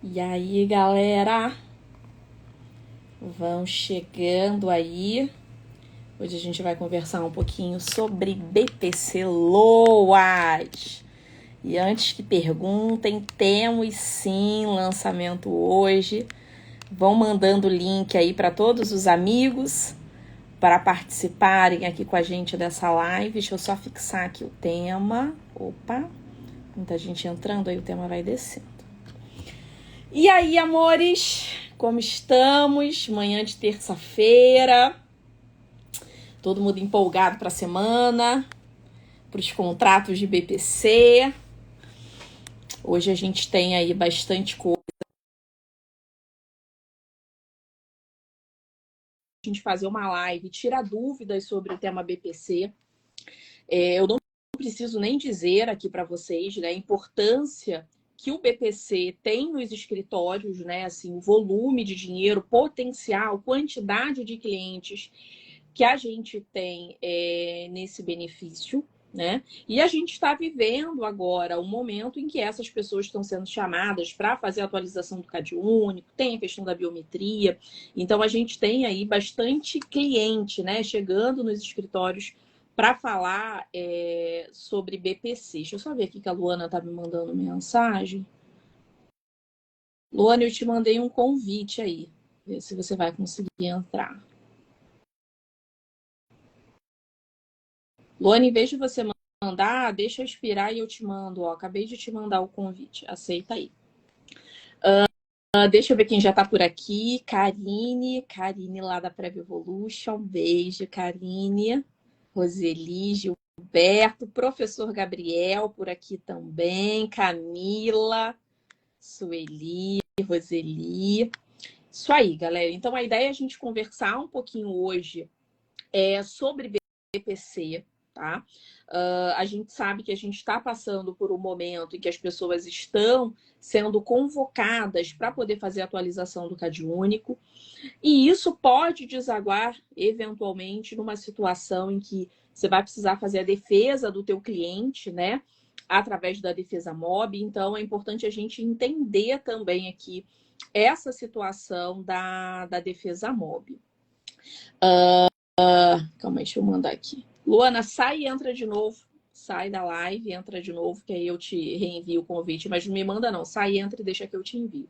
E aí, galera? Vão chegando aí. Hoje a gente vai conversar um pouquinho sobre BPC Loas. E antes que perguntem, temos sim lançamento hoje. Vão mandando o link aí para todos os amigos para participarem aqui com a gente dessa live. Deixa eu só fixar aqui o tema. Opa, muita gente entrando, aí o tema vai descendo. E aí, amores, como estamos? Manhã de terça-feira. Todo mundo empolgado para a semana, para os contratos de BPC. Hoje a gente tem aí bastante coisa. A gente fazer uma live, tirar dúvidas sobre o tema BPC. Eu não preciso nem dizer aqui para vocês, né, a importância que o BPC tem nos escritórios, né, assim, o volume de dinheiro, potencial, quantidade de clientes que a gente tem nesse benefício, né? E a gente está vivendo agora um momento em que essas pessoas estão sendo chamadas para fazer a atualização do CAD único, tem a questão da biometria. Então, a gente tem aí bastante cliente, né, chegando nos escritórios para falar sobre BPC. Deixa eu só ver aqui que a Luana tá me mandando mensagem. Luana, eu te mandei um convite aí. Ver se você vai conseguir entrar. Luana, em vez de você mandar, deixa eu expirar e eu te mando. Ó, acabei de te mandar o convite. Aceita aí. Deixa eu ver quem já tá por aqui. Karine lá da Prev Evolution. Beijo, Karine. Roseli, Gilberto, professor Gabriel por aqui também. Camila, Sueli, Roseli. Isso aí, galera. Então, a ideia é a gente conversar um pouquinho hoje sobre BPC, tá? A gente sabe que a gente está passando por um momento em que as pessoas estão sendo convocadas para poder fazer a atualização do CAD único, e isso pode desaguar, eventualmente, numa situação em que você vai precisar fazer a defesa do teu cliente, né? Através da defesa MOB. Então, é importante a gente entender também aqui essa situação da defesa MOB. Calma aí, deixa eu mandar aqui. Luana, sai e entra de novo. Sai da live, entra de novo, que aí eu te reenvio o convite. Mas não me manda não, sai, entra e deixa que eu te envio.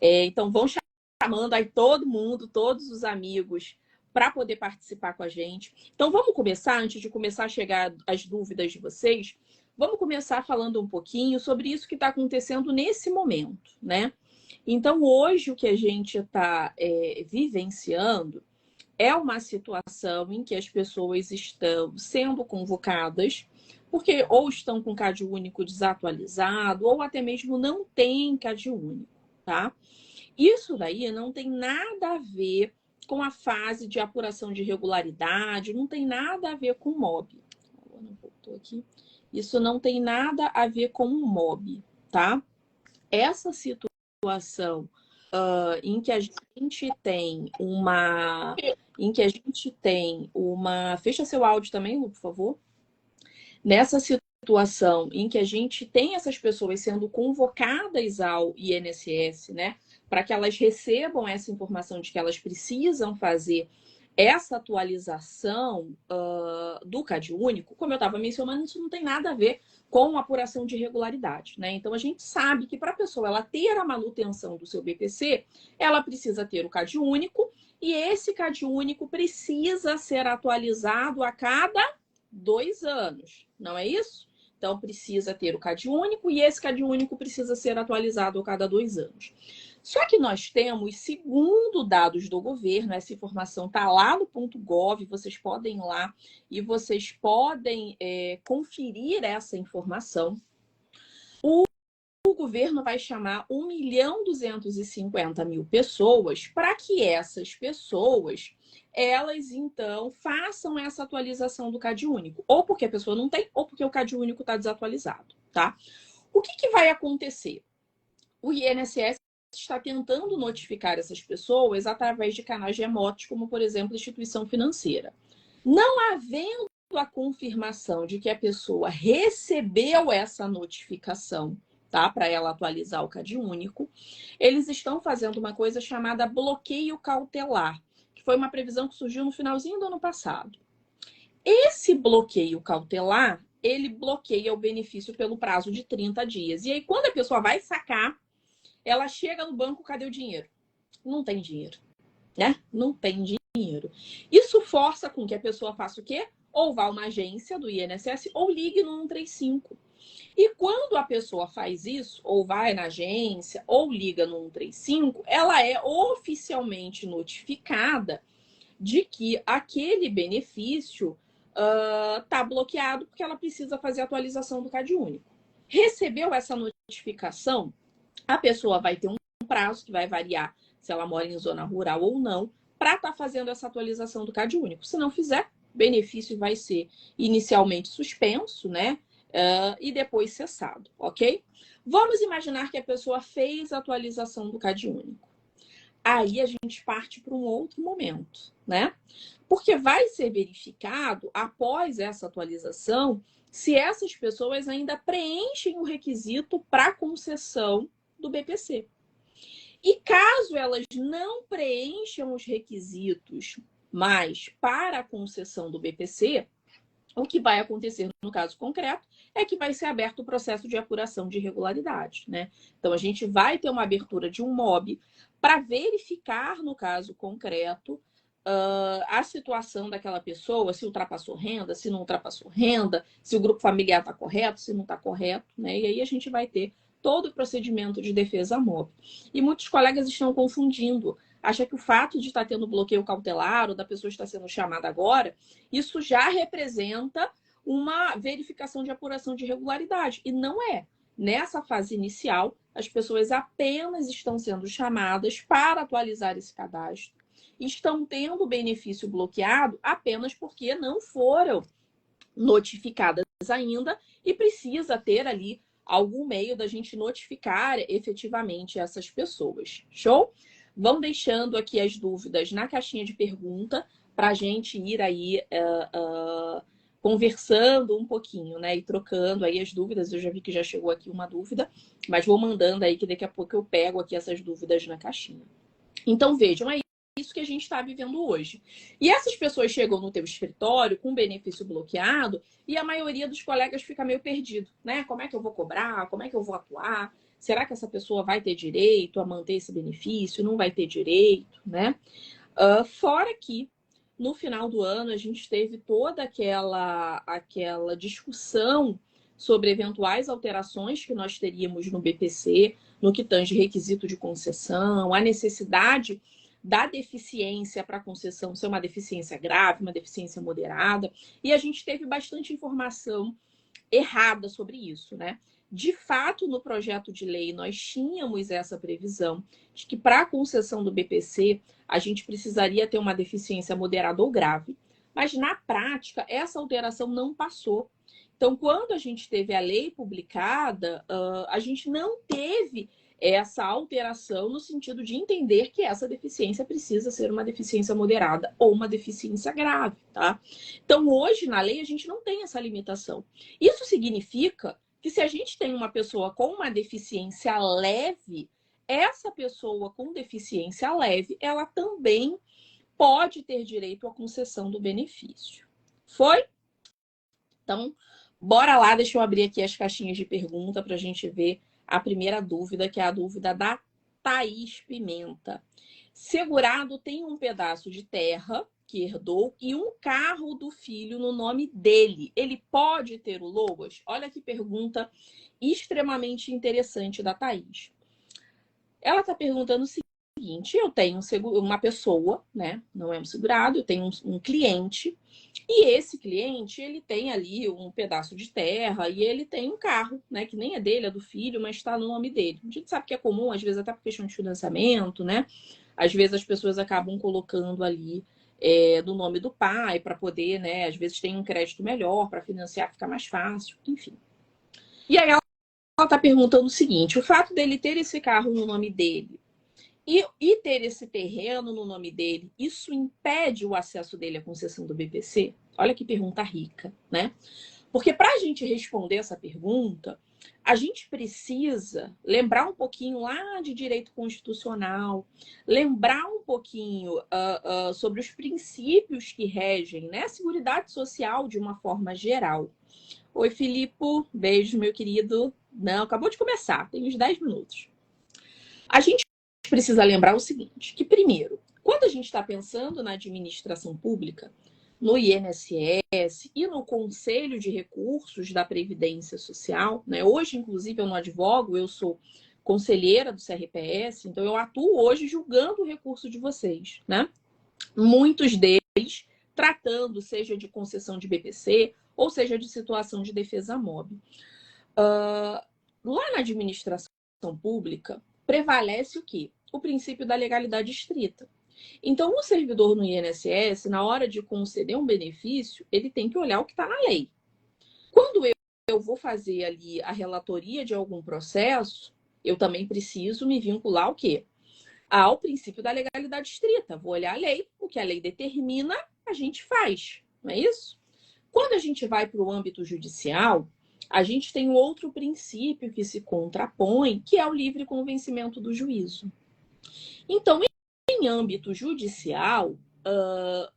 Então, vão chamando aí todo mundo, todos os amigos, para poder participar com a gente. Então, vamos começar, antes de começar a chegar as dúvidas de vocês, vamos começar falando um pouquinho sobre isso que está acontecendo nesse momento, né? Então, hoje, o que a gente está vivenciando é uma situação em que as pessoas estão sendo convocadas porque ou estão com CAD único desatualizado ou até mesmo não tem CAD único, tá? Isso daí não tem nada a ver com a fase de apuração de irregularidade, não tem nada a ver com o MOB. Não voltou aqui. Isso não tem nada a ver com o MOB, tá? Essa situação em que a gente tem uma... Fecha seu áudio também, Lu, por favor. Nessa situação em que a gente tem essas pessoas sendo convocadas ao INSS, né, para que elas recebam essa informação de que elas precisam fazer essa atualização do CAD único, como eu estava mencionando, isso não tem nada a ver com apuração de irregularidade, né? Então, a gente sabe que para a pessoa ela ter a manutenção do seu BPC, ela precisa ter o CAD único, e esse CAD único precisa ser atualizado a cada 2 anos, não é isso? Então, precisa ter o CAD único, e esse CAD único precisa ser atualizado a cada 2 anos. Só que nós temos, segundo dados do governo, essa informação está lá no .gov, vocês podem ir lá e vocês podem conferir essa informação. O governo vai chamar 1.250.000 pessoas para que essas pessoas, elas então façam essa atualização do CAD único. Ou porque a pessoa não tem, ou porque o CAD único está desatualizado, tá? O que vai acontecer? O INSS está tentando notificar essas pessoas através de canais remotos, como, por exemplo, instituição financeira. Não havendo a confirmação de que a pessoa recebeu essa notificação, tá? Para ela atualizar o CadÚnico. Eles estão fazendo uma coisa chamada bloqueio cautelar, que foi uma previsão que surgiu no finalzinho do ano passado. Esse bloqueio cautelar, ele bloqueia o benefício pelo prazo de 30 dias. E aí, quando a pessoa vai sacar, ela chega no banco, cadê o dinheiro? Não tem dinheiro, né? Não tem dinheiro. Isso força com que a pessoa faça o quê? Ou vá a uma agência do INSS ou ligue no 135. E quando a pessoa faz isso, ou vai na agência, ou liga no 135, ela é oficialmente notificada de que aquele benefício está bloqueado porque ela precisa fazer a atualização do CadÚnico. Recebeu essa notificação, a pessoa vai ter um prazo que vai variar se ela mora em zona rural ou não, para estar fazendo essa atualização do CadÚnico. Se não fizer, o benefício vai ser inicialmente suspenso, né? E depois cessado, ok? Vamos imaginar que a pessoa fez a atualização do CadÚnico. Aí a gente parte para um outro momento, né? Porque vai ser verificado, após essa atualização, se essas pessoas ainda preenchem o requisito para concessão do BPC. E caso elas não preencham os requisitos mais para a concessão do BPC, o que vai acontecer no caso concreto é que vai ser aberto o processo de apuração de irregularidade, né? Então, a gente vai ter uma abertura de um MOB para verificar, no caso concreto, a situação daquela pessoa, se ultrapassou renda, se não ultrapassou renda, se o grupo familiar está correto, se não está correto, né? E aí a gente vai ter todo o procedimento de defesa MOB. E muitos colegas estão confundindo. Acha que o fato de estar tendo bloqueio cautelar ou da pessoa estar sendo chamada agora, isso já representa uma verificação de apuração de irregularidade. E não é. Nessa fase inicial, as pessoas apenas estão sendo chamadas para atualizar esse cadastro. Estão tendo o benefício bloqueado apenas porque não foram notificadas ainda e precisa ter ali algum meio da gente notificar efetivamente essas pessoas. Show? Vão deixando aqui as dúvidas na caixinha de pergunta para a gente ir aí conversando um pouquinho, né? E trocando aí as dúvidas. Eu já vi que já chegou aqui uma dúvida, mas vou mandando aí que daqui a pouco eu pego aqui essas dúvidas na caixinha. Então, vejam, é isso que a gente está vivendo hoje. E essas pessoas chegam no teu escritório com benefício bloqueado e a maioria dos colegas fica meio perdido, né? Como é que eu vou cobrar? Como é que eu vou atuar? Será que essa pessoa vai ter direito a manter esse benefício? Não vai ter direito, né? Fora que, no final do ano, a gente teve toda aquela discussão sobre eventuais alterações que nós teríamos no BPC, no que tange requisito de concessão, a necessidade da deficiência para concessão ser uma deficiência grave, uma deficiência moderada, e a gente teve bastante informação errada sobre isso, né? De fato, no projeto de lei, nós tínhamos essa previsão de que para a concessão do BPC, a gente precisaria ter uma deficiência moderada ou grave, mas na prática, essa alteração não passou. Então, quando a gente teve a lei publicada, a gente não teve essa alteração no sentido de entender que essa deficiência precisa ser uma deficiência moderada ou uma deficiência grave, tá? Então, hoje, na lei, a gente não tem essa limitação. Isso significa que se a gente tem uma pessoa com uma deficiência leve, essa pessoa com deficiência leve, ela também pode ter direito à concessão do benefício. Foi? Então, bora lá, deixa eu abrir aqui as caixinhas de pergunta para a gente ver a primeira dúvida, que é a dúvida da Thaís Pimenta. Segurado tem um pedaço de terra que herdou e um carro do filho no nome dele. Ele pode ter o LOAS? Olha que pergunta extremamente interessante da Thaís. Ela está perguntando o seguinte: eu tenho uma pessoa, né? Não é um segurado, eu tenho um cliente, e esse cliente, ele tem ali um pedaço de terra e ele tem um carro, né? Que nem é dele, é do filho, mas está no nome dele. A gente sabe que é comum, às vezes até por questão de financiamento, né? Às vezes as pessoas acabam colocando ali do nome do pai para poder, né? Às vezes tem um crédito melhor para financiar, fica mais fácil, enfim. E aí ela está perguntando o seguinte: o fato dele ter esse carro no nome dele e ter esse terreno no nome dele, isso impede o acesso dele à concessão do BPC? Olha que pergunta rica, né? Porque para a gente responder essa pergunta, a gente precisa lembrar um pouquinho lá de direito constitucional, lembrar um pouquinho sobre os princípios que regem, né, a Seguridade Social de uma forma geral. Oi, Filipe, beijo, meu querido. Não, acabou de começar, tem uns 10 minutos. A gente precisa lembrar o seguinte, que primeiro, quando a gente está pensando na administração pública, no INSS e no Conselho de Recursos da Previdência Social, né? Hoje, inclusive, eu não advogo, eu sou conselheira do CRPS, então eu atuo hoje julgando o recurso de vocês, né? Muitos deles tratando, seja de concessão de BPC, ou seja, de situação de defesa móvel. Lá na administração pública, prevalece o quê? O princípio da legalidade estrita. Então, o servidor no INSS, na hora de conceder um benefício, ele tem que olhar o que está na lei. Quando eu vou fazer ali a relatoria de algum processo, eu também preciso me vincular ao quê? Ao princípio da legalidade estrita. Vou olhar a lei, o que a lei determina, a gente faz, não é isso? Quando a gente vai para o âmbito judicial, a gente tem um outro princípio que se contrapõe, que é o livre convencimento do juízo. Então, em âmbito judicial,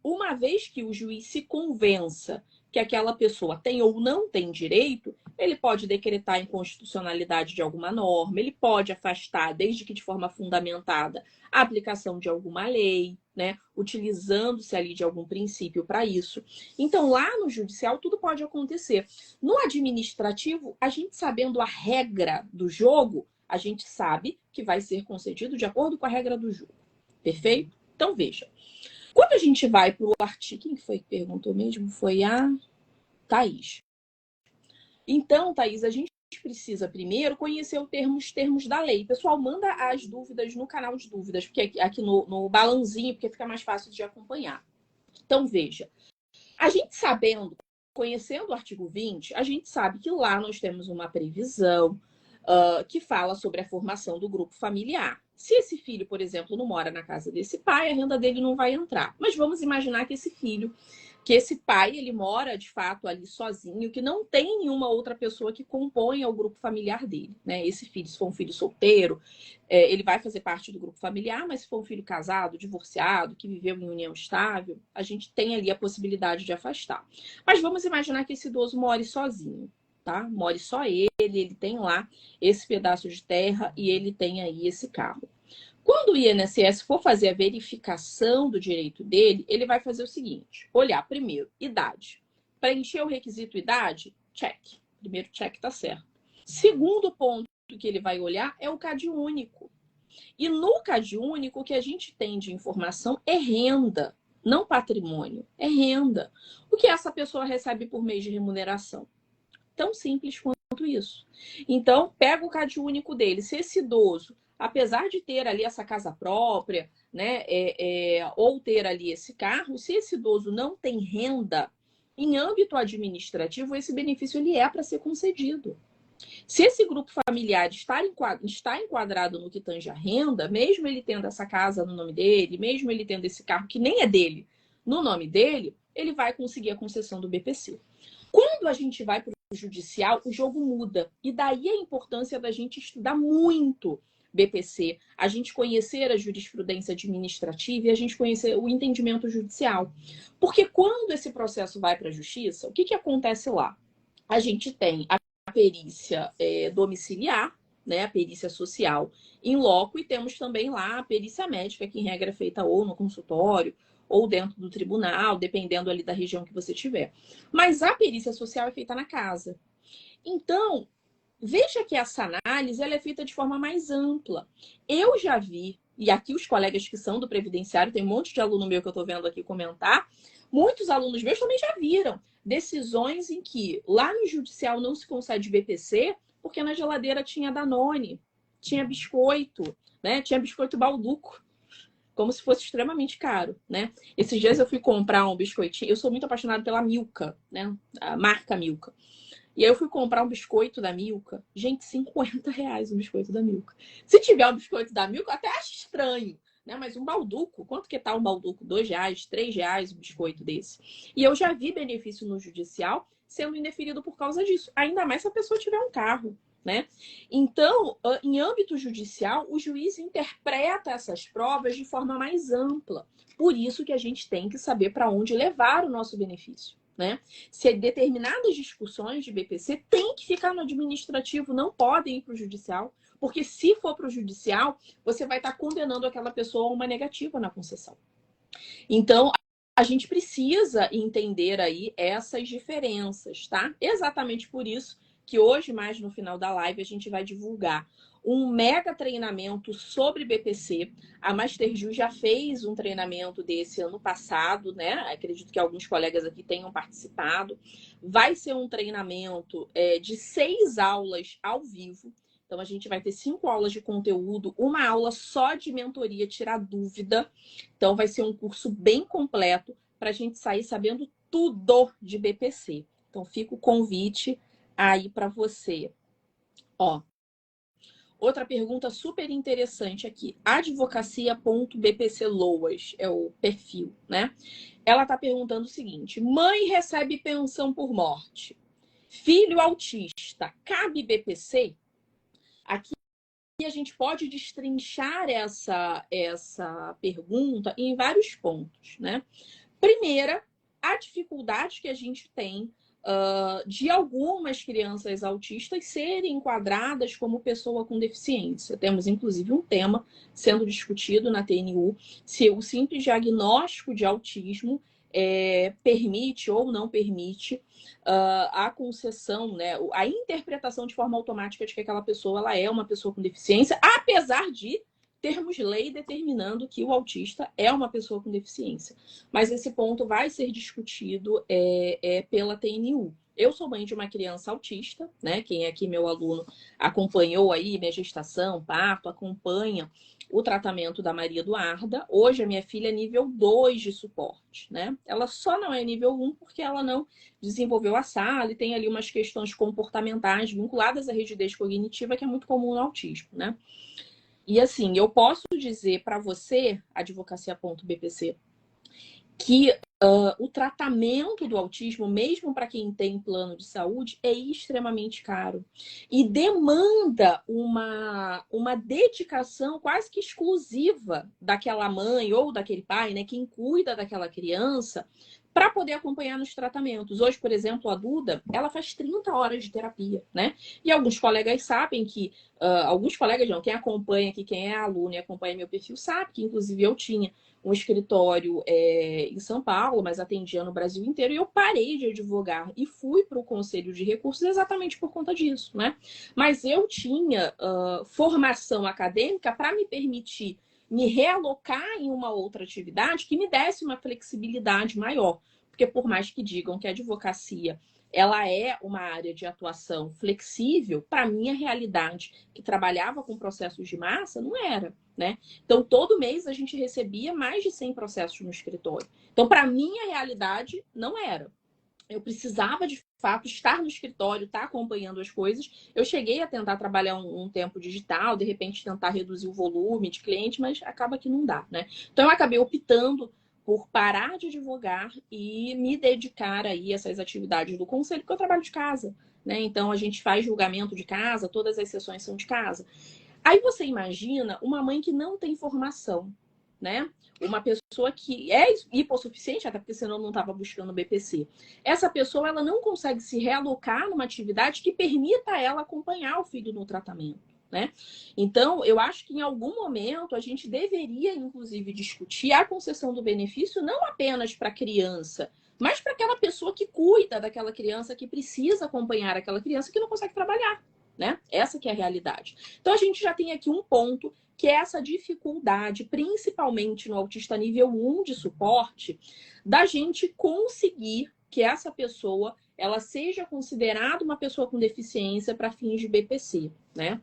uma vez que o juiz se convença que aquela pessoa tem ou não tem direito, ele pode decretar a inconstitucionalidade de alguma norma, ele pode afastar, desde que de forma fundamentada, a aplicação de alguma lei, né, utilizando-se ali de algum princípio para isso. Então, lá no judicial, tudo pode acontecer. No administrativo, a gente sabendo a regra do jogo, a gente sabe que vai ser concedido de acordo com a regra do jogo. Perfeito? Então, veja. Quando a gente vai para o artigo... Quem foi que perguntou mesmo? Foi a Thaís. Então, Thaís, a gente precisa primeiro conhecer os termos da lei. Pessoal, manda as dúvidas no canal de dúvidas, porque aqui no balãozinho, porque fica mais fácil de acompanhar. Então, veja. A gente sabendo, conhecendo o artigo 20, a gente sabe que lá nós temos uma previsão que fala sobre a formação do grupo familiar. Se esse filho, por exemplo, não mora na casa desse pai, a renda dele não vai entrar. Mas vamos imaginar que esse pai, ele mora de fato ali sozinho, que não tem nenhuma outra pessoa que componha o grupo familiar dele, né? Esse filho, se for um filho solteiro, ele vai fazer parte do grupo familiar, mas se for um filho casado, divorciado, que viveu em união estável, a gente tem ali a possibilidade de afastar. Mas vamos imaginar que esse idoso more sozinho. Tá? More só ele tem lá esse pedaço de terra e ele tem aí esse carro. Quando o INSS for fazer a verificação do direito dele, ele vai fazer o seguinte: olhar primeiro, idade. Preencher o requisito idade? Check. Primeiro check tá certo. Segundo ponto que ele vai olhar é o CAD único. E no CAD único, o que a gente tem de informação é renda, não patrimônio, é renda. O que essa pessoa recebe por mês de remuneração? Tão simples quanto isso. Então, pega o CAD único dele. Se esse idoso, apesar de ter ali essa casa própria, né, ou ter ali esse carro, se esse idoso não tem renda, em âmbito administrativo, esse benefício ele é para ser concedido. Se esse grupo familiar está enquadrado no que tange a renda, mesmo ele tendo essa casa no nome dele, mesmo ele tendo esse carro que nem é dele no nome dele, ele vai conseguir a concessão do BPC. Quando a gente vai para o judicial, o jogo muda. E daí a importância da gente estudar muito BPC, a gente conhecer a jurisprudência administrativa e a gente conhecer o entendimento judicial. Porque quando esse processo vai para a justiça, o que acontece lá? A gente tem a perícia domiciliar, né, a perícia social in loco, e temos também lá a perícia médica, que em regra é feita ou no consultório, ou dentro do tribunal, dependendo ali da região que você tiver. Mas a perícia social é feita na casa. Então, veja que essa análise ela é feita de forma mais ampla. Eu já vi, e aqui os colegas que são do Previdenciário, tem um monte de aluno meu que eu estou vendo aqui comentar, muitos alunos meus também já viram decisões em que lá no judicial não se concede BPC, porque na geladeira tinha Danone, tinha biscoito, né? Tinha biscoito Balduco, como se fosse extremamente caro, né? Esses dias eu fui comprar um biscoitinho. Eu sou muito apaixonada pela Milka, né? A marca Milka. E aí eu fui comprar um biscoito da Milka. Gente, R$ 50 um biscoito da Milka. Se tiver um biscoito da Milka, eu até acho estranho, né? Mas um balduco, quanto que tá um balduco? R$ 2, R$ 3 um biscoito desse. E eu já vi benefício no judicial sendo indeferido por causa disso. Ainda mais se a pessoa tiver um carro, né? Então, em âmbito judicial, o juiz interpreta essas provas de forma mais ampla. Por isso que a gente tem que saber para onde levar o nosso benefício, né? Se determinadas discussões de BPC têm que ficar no administrativo, não podem ir para o judicial, porque se for para o judicial, você vai estar condenando aquela pessoa a uma negativa na concessão. Então, a gente precisa entender aí essas diferenças, tá? Exatamente por isso que hoje, mais no final da live, a gente vai divulgar um mega treinamento sobre BPC. A Masterju já fez um treinamento desse ano passado, né? Acredito que alguns colegas aqui tenham participado. Vai ser um treinamento de 6 aulas ao vivo. Então, a gente vai ter 5 aulas de conteúdo, uma aula só de mentoria, tirar dúvida. Então, vai ser um curso bem completo para a gente sair sabendo tudo de BPC. Então, fica o convite aí para você. Ó, outra pergunta super interessante aqui. Advocacia.bpcloas é o perfil, né? Ela está perguntando o seguinte: mãe recebe pensão por morte, filho autista, cabe BPC? Aqui a gente pode destrinchar essa pergunta em vários pontos, né? Primeira, a dificuldade que a gente tem de algumas crianças autistas serem enquadradas como pessoa com deficiência. Temos, inclusive, um tema sendo discutido na TNU, se o simples diagnóstico de autismo permite ou não permite a concessão, né, a interpretação de forma automática de que aquela pessoa ela é uma pessoa com deficiência, apesar de termos lei determinando que o autista é uma pessoa com deficiência. Mas esse ponto vai ser discutido pela TNU. Eu sou mãe de uma criança autista, né? Quem é aqui meu aluno acompanhou aí minha gestação, parto, acompanha o tratamento da Maria Eduarda. Hoje a minha filha é nível 2 de suporte, né? Ela só não é nível 1 porque ela não desenvolveu a sala e tem ali umas questões comportamentais vinculadas à rigidez cognitiva que é muito comum no autismo, né? E assim, eu posso dizer para você, advocacia.bpc, que o tratamento do autismo, mesmo para quem tem plano de saúde, é extremamente caro. E demanda uma dedicação quase que exclusiva daquela mãe ou daquele pai, né, quem cuida daquela criança, para poder acompanhar nos tratamentos. Hoje, por exemplo, a Duda, ela faz 30 horas de terapia, né? E alguns colegas sabem que, alguns colegas não, quem acompanha aqui, quem é aluno e acompanha meu perfil, sabe que, inclusive, eu tinha um escritório em São Paulo, mas atendia no Brasil inteiro, e eu parei de advogar e fui para o Conselho de Recursos exatamente por conta disso, né? Mas eu tinha formação acadêmica para me permitir me realocar em uma outra atividade que me desse uma flexibilidade maior. Porque por mais que digam que a advocacia ela é uma área de atuação flexível, para a minha realidade, que trabalhava com processos de massa, não era, né? Então, todo mês a gente recebia mais de 100 processos no escritório. Então, para a minha realidade, não era. Eu precisava, de fato, estar no escritório, estar acompanhando as coisas. Eu cheguei a tentar trabalhar um tempo digital, de repente tentar reduzir o volume de cliente, mas acaba que não dá, né? Então, eu acabei optando por parar de advogar e me dedicar aí a essas atividades do conselho, porque eu trabalho de casa, né? Então, a gente faz julgamento de casa, todas as sessões são de casa. Aí você imagina uma mãe que não tem formação, né? Uma pessoa que é hipossuficiente, até porque senão não estava buscando BPC. Essa pessoa ela não consegue se realocar numa atividade que permita a ela acompanhar o filho no tratamento, né? Então, eu acho que em algum momento a gente deveria, inclusive, discutir a concessão do benefício não apenas para a criança, mas para aquela pessoa que cuida daquela criança, que precisa acompanhar aquela criança que não consegue trabalhar, né? Essa que é a realidade. Então, a gente já tem aqui um ponto que é essa dificuldade, principalmente no autista nível 1 de suporte, da gente conseguir que essa pessoa ela seja considerada uma pessoa com deficiência para fins de BPC, né?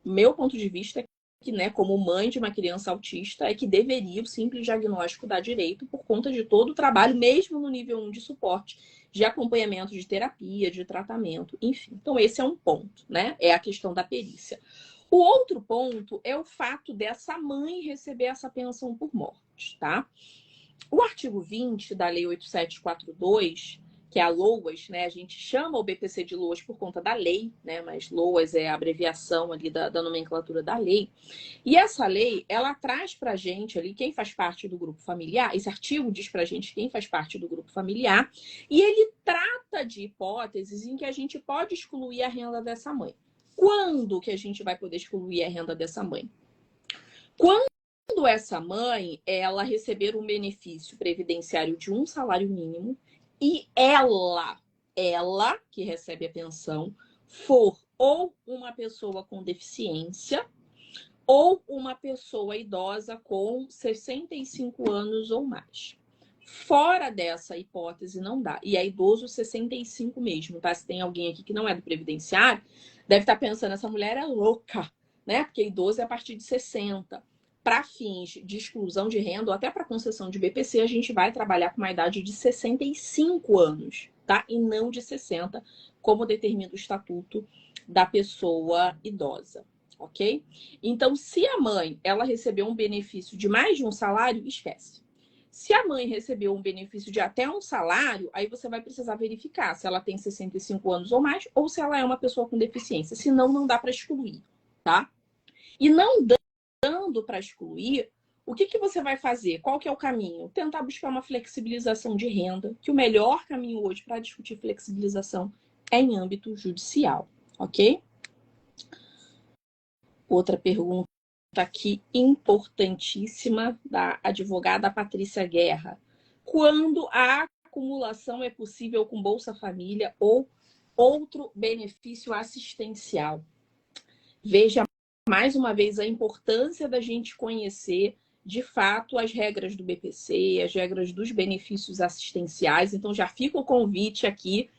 Meu ponto de vista é que, né, como mãe de uma criança autista, é que deveria o simples diagnóstico dar direito por conta de todo o trabalho, mesmo no nível 1 de suporte, de acompanhamento de terapia, de tratamento, enfim. Então, esse é um ponto, né? É a questão da perícia. O outro ponto é o fato dessa mãe receber essa pensão por morte, tá? O artigo 20 da Lei 8742, que é a LOAS, né? A gente chama o BPC de LOAS por conta da lei, né? Mas LOAS é a abreviação ali da nomenclatura da lei. E essa lei, ela traz pra gente ali quem faz parte do grupo familiar, esse artigo diz pra gente quem faz parte do grupo familiar, e ele trata de hipóteses em que a gente pode excluir a renda dessa mãe. Quando que a gente vai poder excluir a renda dessa mãe? Quando essa mãe, ela receber um benefício previdenciário de um salário mínimo e ela que recebe a pensão, for ou uma pessoa com deficiência ou uma pessoa idosa com 65 anos ou mais. Fora dessa hipótese, não dá. E é idoso 65 mesmo, tá? Se tem alguém aqui que não é do previdenciário, deve estar pensando, essa mulher é louca, né? Porque idoso é a partir de 60. Para fins de exclusão de renda ou até para concessão de BPC, a gente vai trabalhar com uma idade de 65 anos, tá? E não de 60, como determina o estatuto da pessoa idosa, ok? Então, se a mãe, ela recebeu um benefício de mais de um salário, esquece. Se a mãe recebeu um benefício de até um salário, aí você vai precisar verificar se ela tem 65 anos ou mais ou se ela é uma pessoa com deficiência. Senão, não dá para excluir, tá? E não dando para excluir, o que você vai fazer? Qual que é o caminho? Tentar buscar uma flexibilização de renda, que o melhor caminho hoje para discutir flexibilização é em âmbito judicial, ok? Outra pergunta aqui importantíssima da advogada Patrícia Guerra. Quando a acumulação é possível com Bolsa Família ou outro benefício assistencial? Veja mais uma vez a importância da gente conhecer de fato as regras do BPC, as regras dos benefícios assistenciais. Então já fica o convite aqui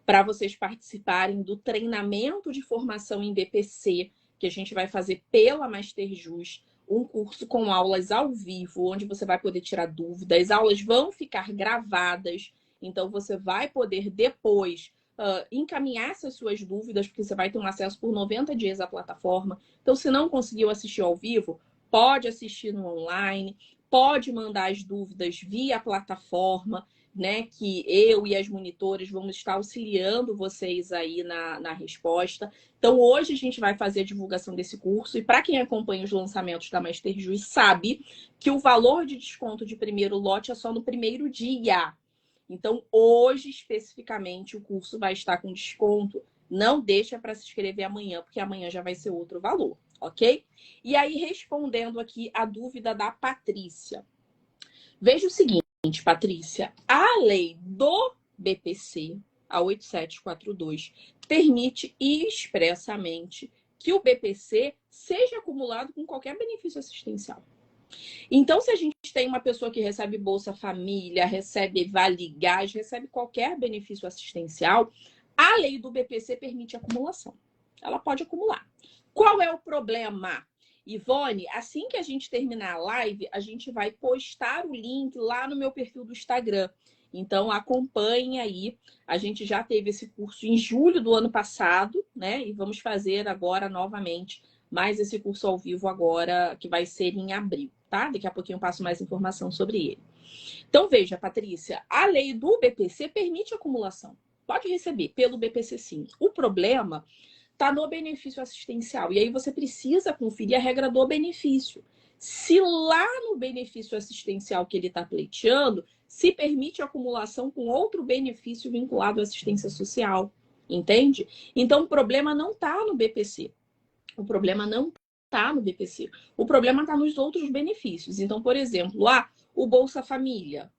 para vocês participarem do treinamento de formação em BPC, que a gente vai fazer pela Masterjus, um curso com aulas ao vivo, onde você vai poder tirar dúvidas. As aulas vão ficar gravadas, então você vai poder depois encaminhar essas suas dúvidas, porque você vai ter um acesso por 90 dias à plataforma. Então, se não conseguiu assistir ao vivo, pode assistir no online, pode mandar as dúvidas via plataforma, né, que eu e as monitoras vamos estar auxiliando vocês aí na resposta. Então, hoje a gente vai fazer a divulgação desse curso e para quem acompanha os lançamentos da Masterjus sabe que o valor de desconto de primeiro lote é só no primeiro dia. Então, hoje, especificamente, o curso vai estar com desconto. Não deixa para se inscrever amanhã, porque amanhã já vai ser outro valor, ok? E aí, respondendo aqui a dúvida da Patrícia. Veja o seguinte, Patrícia, a lei do BPC, a 8742, permite expressamente que o BPC seja acumulado com qualquer benefício assistencial. Então, se a gente tem uma pessoa que recebe Bolsa Família, recebe Vale Gás, recebe qualquer benefício assistencial, a lei do BPC permite acumulação. Ela pode acumular. Qual é o problema? Ivone, assim que a gente terminar a live, a gente vai postar o link lá no meu perfil do Instagram. Então, acompanhe aí. A gente já teve esse curso em julho do ano passado, né? E vamos fazer agora novamente mais esse curso ao vivo agora, que vai ser em abril, tá? Daqui a pouquinho eu passo mais informação sobre ele. Então, veja, Patrícia, a lei do BPC permite acumulação. Pode receber pelo BPC, sim. O problema está no benefício assistencial. E aí você precisa conferir a regra do benefício. Se lá no benefício assistencial que ele está pleiteando, se permite acumulação com outro benefício vinculado à assistência social. Entende? Então, o problema não está no BPC. O problema não está no BPC. O problema está nos outros benefícios. Então, por exemplo, o Bolsa Família.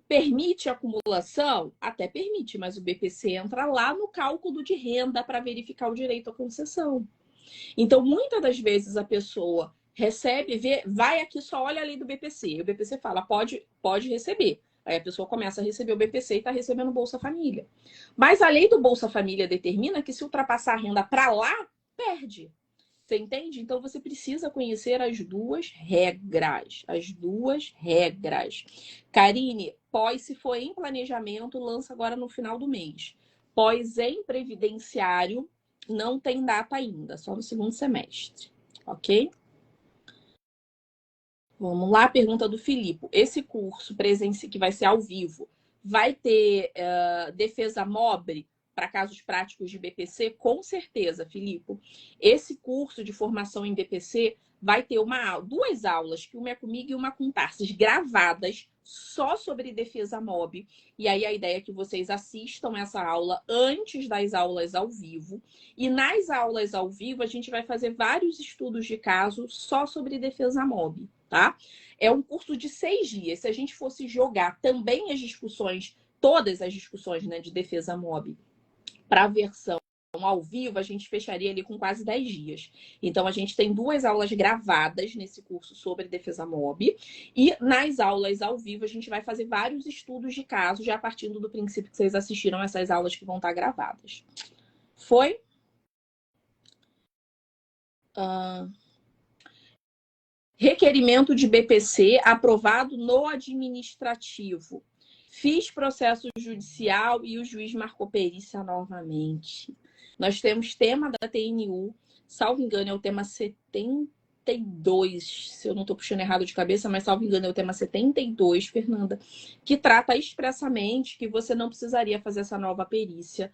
Permite acumulação? Até permite, mas o BPC entra lá no cálculo de renda para verificar o direito à concessão. Então, muitas das vezes a pessoa recebe, vai aqui, só olha a lei do BPC. E o BPC fala, pode receber. Aí a pessoa começa a receber o BPC e está recebendo Bolsa Família. Mas a lei do Bolsa Família determina que se ultrapassar a renda para lá, perde. Você entende? Então você precisa conhecer as duas regras. As duas regras. Karine, pós, se for em planejamento, lança agora no final do mês. Pós em previdenciário, não tem data ainda, só no segundo semestre. Ok? Vamos lá, pergunta do Filipe. Esse curso que vai ser ao vivo, Vai ter defesa MOBRE para casos práticos de BPC? Com certeza, Filipe. Esse curso de formação em BPC vai ter duas aulas, que uma é comigo e uma com Tarsis, gravadas só sobre defesa MOB. E aí a ideia é que vocês assistam essa aula antes das aulas ao vivo. E nas aulas ao vivo, a gente vai fazer vários estudos de caso só sobre defesa MOB, tá? É um curso de 6 dias. Se a gente fosse jogar também as discussões, todas as discussões, né, de defesa MOB para a versão ao vivo, a gente fecharia ali com quase 10 dias. Então, a gente tem 2 aulas gravadas nesse curso sobre defesa MOB. E nas aulas ao vivo, a gente vai fazer vários estudos de caso, já partindo do princípio que vocês assistiram essas aulas que vão estar gravadas. Foi? Requerimento de BPC aprovado no administrativo. Fiz processo judicial e o juiz marcou perícia novamente. Nós temos tema da TNU, salvo engano, é o tema 72, se eu não estou puxando errado de cabeça, mas salvo engano é o tema 72, Fernanda, que trata expressamente que você não precisaria fazer essa nova perícia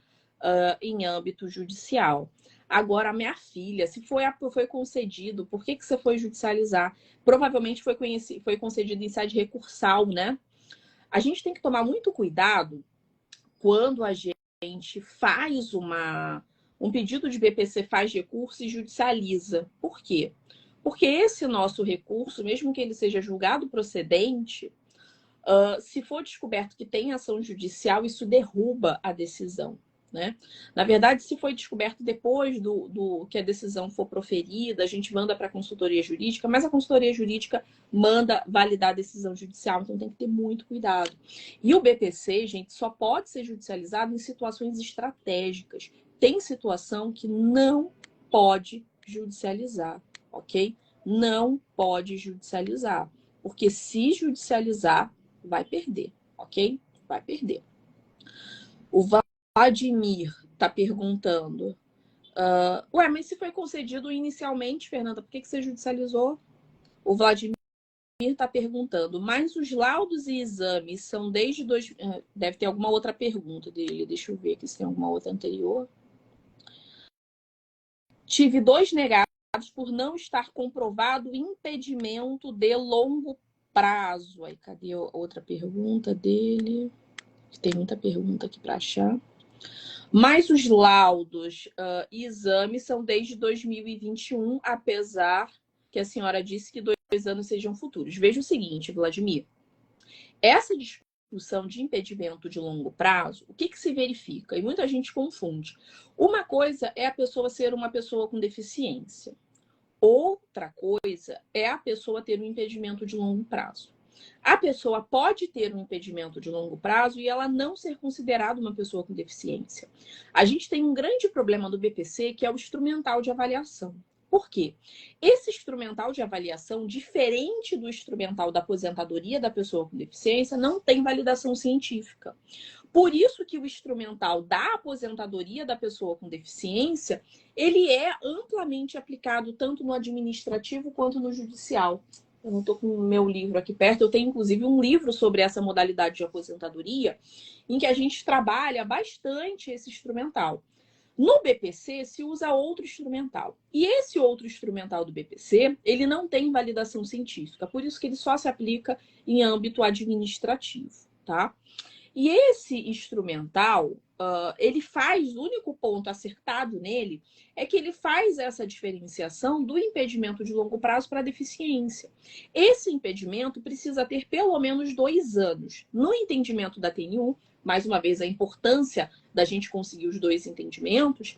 em âmbito judicial. Agora, minha filha, se foi concedido, por que você foi judicializar? Provavelmente foi concedido em sede recursal, né? A gente tem que tomar muito cuidado quando a gente faz um pedido de BPC, faz recurso e judicializa. Por quê? Porque esse nosso recurso, mesmo que ele seja julgado procedente, se for descoberto que tem ação judicial, isso derruba a decisão, né? Na verdade, se foi descoberto depois do que a decisão for proferida, a gente manda para a consultoria jurídica, mas a consultoria jurídica manda validar a decisão judicial, então tem que ter muito cuidado. E o BPC, gente, só pode ser judicializado em situações estratégicas. Tem situação que não pode judicializar, ok? Não pode judicializar, porque se judicializar, vai perder, ok? Vai perder. O Vladimir está perguntando. Mas se foi concedido inicialmente, Fernanda, por que você judicializou? O Vladimir está perguntando, mas os laudos e exames são desde... Deve ter alguma outra pergunta dele. Deixa eu ver aqui se tem alguma outra anterior. Tive 2 negados por não estar comprovado impedimento de longo prazo. Aí, cadê a outra pergunta dele? Tem muita pergunta aqui para achar. Mas os laudos e exames são desde 2021, apesar que a senhora disse que 2 anos sejam futuros. Veja o seguinte, Vladimir. Essa discussão de impedimento de longo prazo, o que se verifica? E muita gente confunde. Uma coisa é a pessoa ser uma pessoa com deficiência. Outra coisa é a pessoa ter um impedimento de longo prazo. A pessoa pode ter um impedimento de longo prazo e ela não ser considerada uma pessoa com deficiência. A gente tem um grande problema do BPC, que é o instrumental de avaliação. Por quê? Esse instrumental de avaliação, diferente do instrumental da aposentadoria da pessoa com deficiência, não tem validação científica. Por isso que o instrumental da aposentadoria da pessoa com deficiência, ele é amplamente aplicado tanto no administrativo quanto no judicial. Eu não estou com o meu livro aqui perto, eu tenho inclusive um livro sobre essa modalidade de aposentadoria, em que a gente trabalha bastante esse instrumental. No BPC se usa outro instrumental. E esse outro instrumental do BPC, ele não tem validação científica, por isso que ele só se aplica em âmbito administrativo, tá? E esse instrumental, ele faz, o único ponto acertado nele é que ele faz essa diferenciação do impedimento de longo prazo para a deficiência. Esse impedimento precisa ter pelo menos 2 anos. No entendimento da TNU, mais uma vez, a importância da gente conseguir os 2 entendimentos,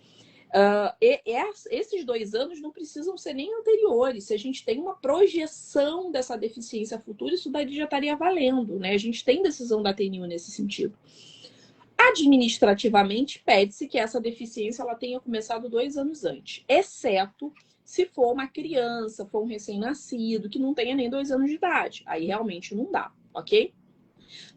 esses 2 anos não precisam ser nem anteriores. Se a gente tem uma projeção dessa deficiência futura, isso daí já estaria valendo, né? A gente tem decisão da TNU nesse sentido. Administrativamente, pede-se que essa deficiência ela tenha começado 2 anos antes, exceto se for uma criança, for um recém-nascido, que não tenha nem 2 anos de idade. Aí realmente não dá, ok?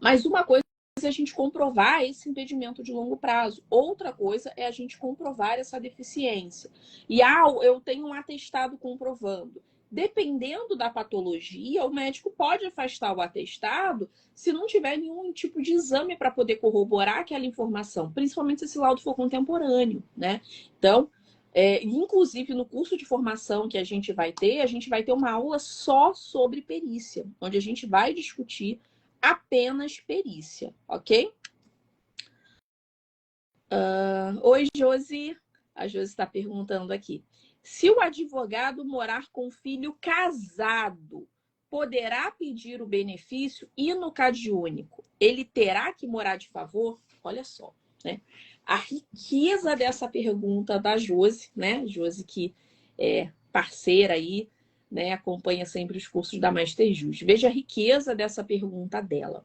Mas uma coisa é a gente comprovar esse impedimento de longo prazo. Outra coisa é a gente comprovar essa deficiência. E eu tenho um atestado comprovando dependendo da patologia, o médico pode afastar o atestado se não tiver nenhum tipo de exame para poder corroborar aquela informação, principalmente se esse laudo for contemporâneo, né? Então, inclusive no curso de formação que a gente vai ter uma aula só sobre perícia, onde a gente vai discutir apenas perícia, ok? Oi, Josi. A Josi está perguntando aqui. Se o advogado morar com o filho casado, poderá pedir o benefício e no CadÚnico, ele terá que morar de favor? Olha só, né? A riqueza dessa pergunta da Josi, né? Josi que é parceira aí, né? Acompanha sempre os cursos da Master Jus. Veja a riqueza dessa pergunta dela.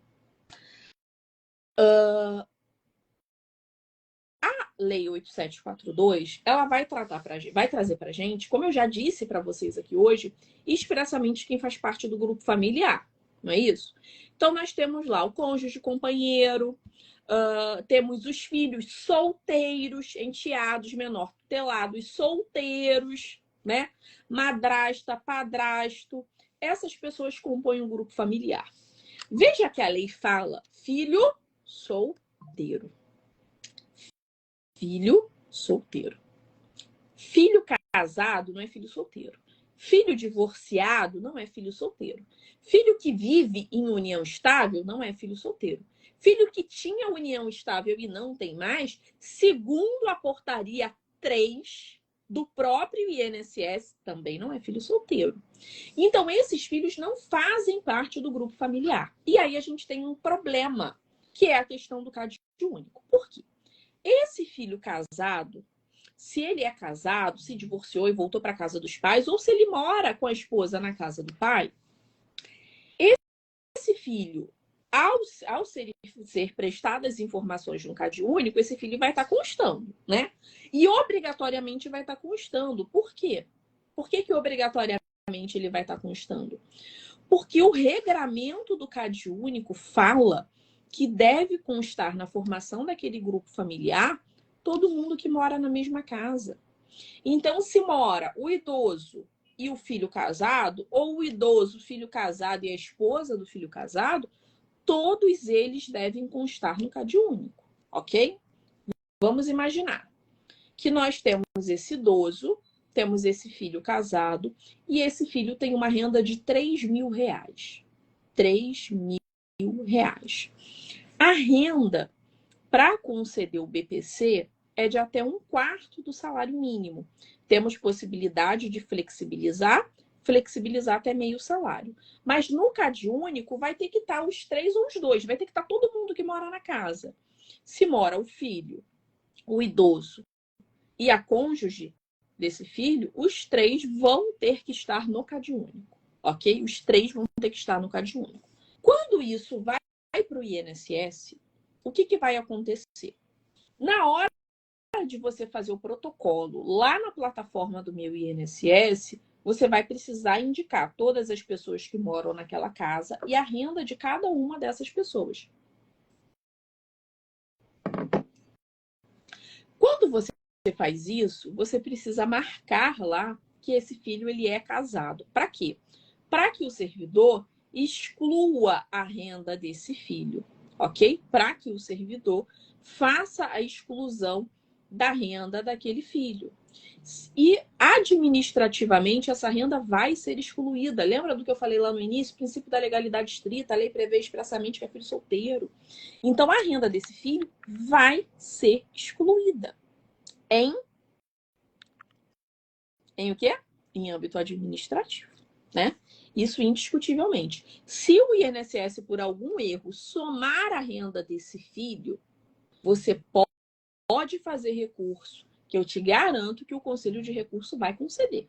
Lei 8742, ela vai trazer para a gente, como eu já disse para vocês aqui hoje, expressamente quem faz parte do grupo familiar, não é isso? Então, nós temos lá o cônjuge, companheiro, temos os filhos solteiros, enteados, menor tutelados, solteiros, né? Madrasta, padrasto, essas pessoas compõem um grupo familiar. Veja que a lei fala filho solteiro. Filho solteiro. Filho casado não é filho solteiro. Filho divorciado não é filho solteiro. Filho que vive em união estável não é filho solteiro. Filho que tinha união estável e não tem mais, segundo a portaria 3 do próprio INSS, também não é filho solteiro. Então, esses filhos não fazem parte do grupo familiar. E aí a gente tem um problema, que é a questão do CadÚnico. Por quê? Esse filho casado, se ele é casado, se divorciou e voltou para a casa dos pais, ou se ele mora com a esposa na casa do pai, esse filho, ao ser prestadas informações no CadÚnico, esse filho vai estar constando, né? E obrigatoriamente vai estar constando. Por quê? Por que obrigatoriamente ele vai estar constando? Porque o regramento do CadÚnico fala que deve constar na formação daquele grupo familiar todo mundo que mora na mesma casa. Então, se mora o idoso e o filho casado, ou o idoso, o filho casado e a esposa do filho casado, todos eles devem constar no CadÚnico, ok? Vamos imaginar que nós temos esse idoso, temos esse filho casado, e esse filho tem uma renda de R$3.000. R$3.000. A renda para conceder o BPC é de até 1/4 do salário mínimo. Temos possibilidade de flexibilizar até meio salário. Mas no CadÚnico vai ter que estar os 3 ou os 2, vai ter que estar todo mundo que mora na casa. Se mora o filho, o idoso e a cônjuge desse filho, os 3 vão ter que estar no CadÚnico, ok? Os 3 vão ter que estar no CadÚnico. Quando isso vai para o INSS, o que vai acontecer? Na hora de você fazer o protocolo lá na plataforma do Meu INSS, você vai precisar indicar todas as pessoas que moram naquela casa e a renda de cada uma dessas pessoas. Quando você faz isso, você precisa marcar lá que esse filho ele é casado. Para quê? Para que o servidor exclua a renda desse filho, ok? Para que o servidor faça a exclusão da renda daquele filho. E administrativamente essa renda vai ser excluída. Lembra do que eu falei lá no início? O princípio da legalidade estrita, a lei prevê expressamente que é filho solteiro. Então a renda desse filho vai ser excluída. Em o quê? Em âmbito administrativo, né? Isso indiscutivelmente. Se o INSS, por algum erro, somar a renda desse filho, você pode fazer recurso, que eu te garanto que o Conselho de Recurso vai conceder,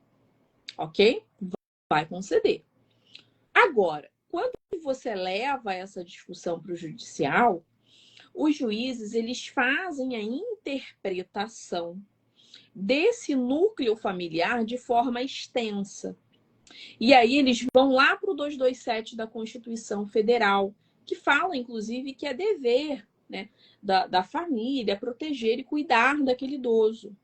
ok? Vai conceder. Agora, quando você leva essa discussão para o judicial, os juízes eles fazem a interpretação desse núcleo familiar de forma extensa. E aí eles vão lá para o 227 da Constituição Federal, que fala, inclusive, que é dever, né, da família proteger e cuidar daquele idoso.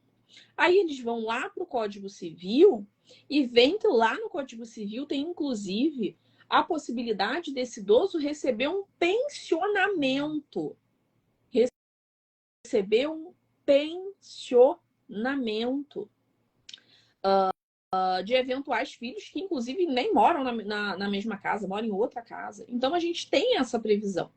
Aí eles vão lá para o Código Civil e veem que lá no Código Civil tem, inclusive, a possibilidade desse idoso receber um pensionamento. Receber um pensionamento de eventuais filhos que, inclusive, nem moram na mesma casa, moram em outra casa. Então, a gente tem essa previsão.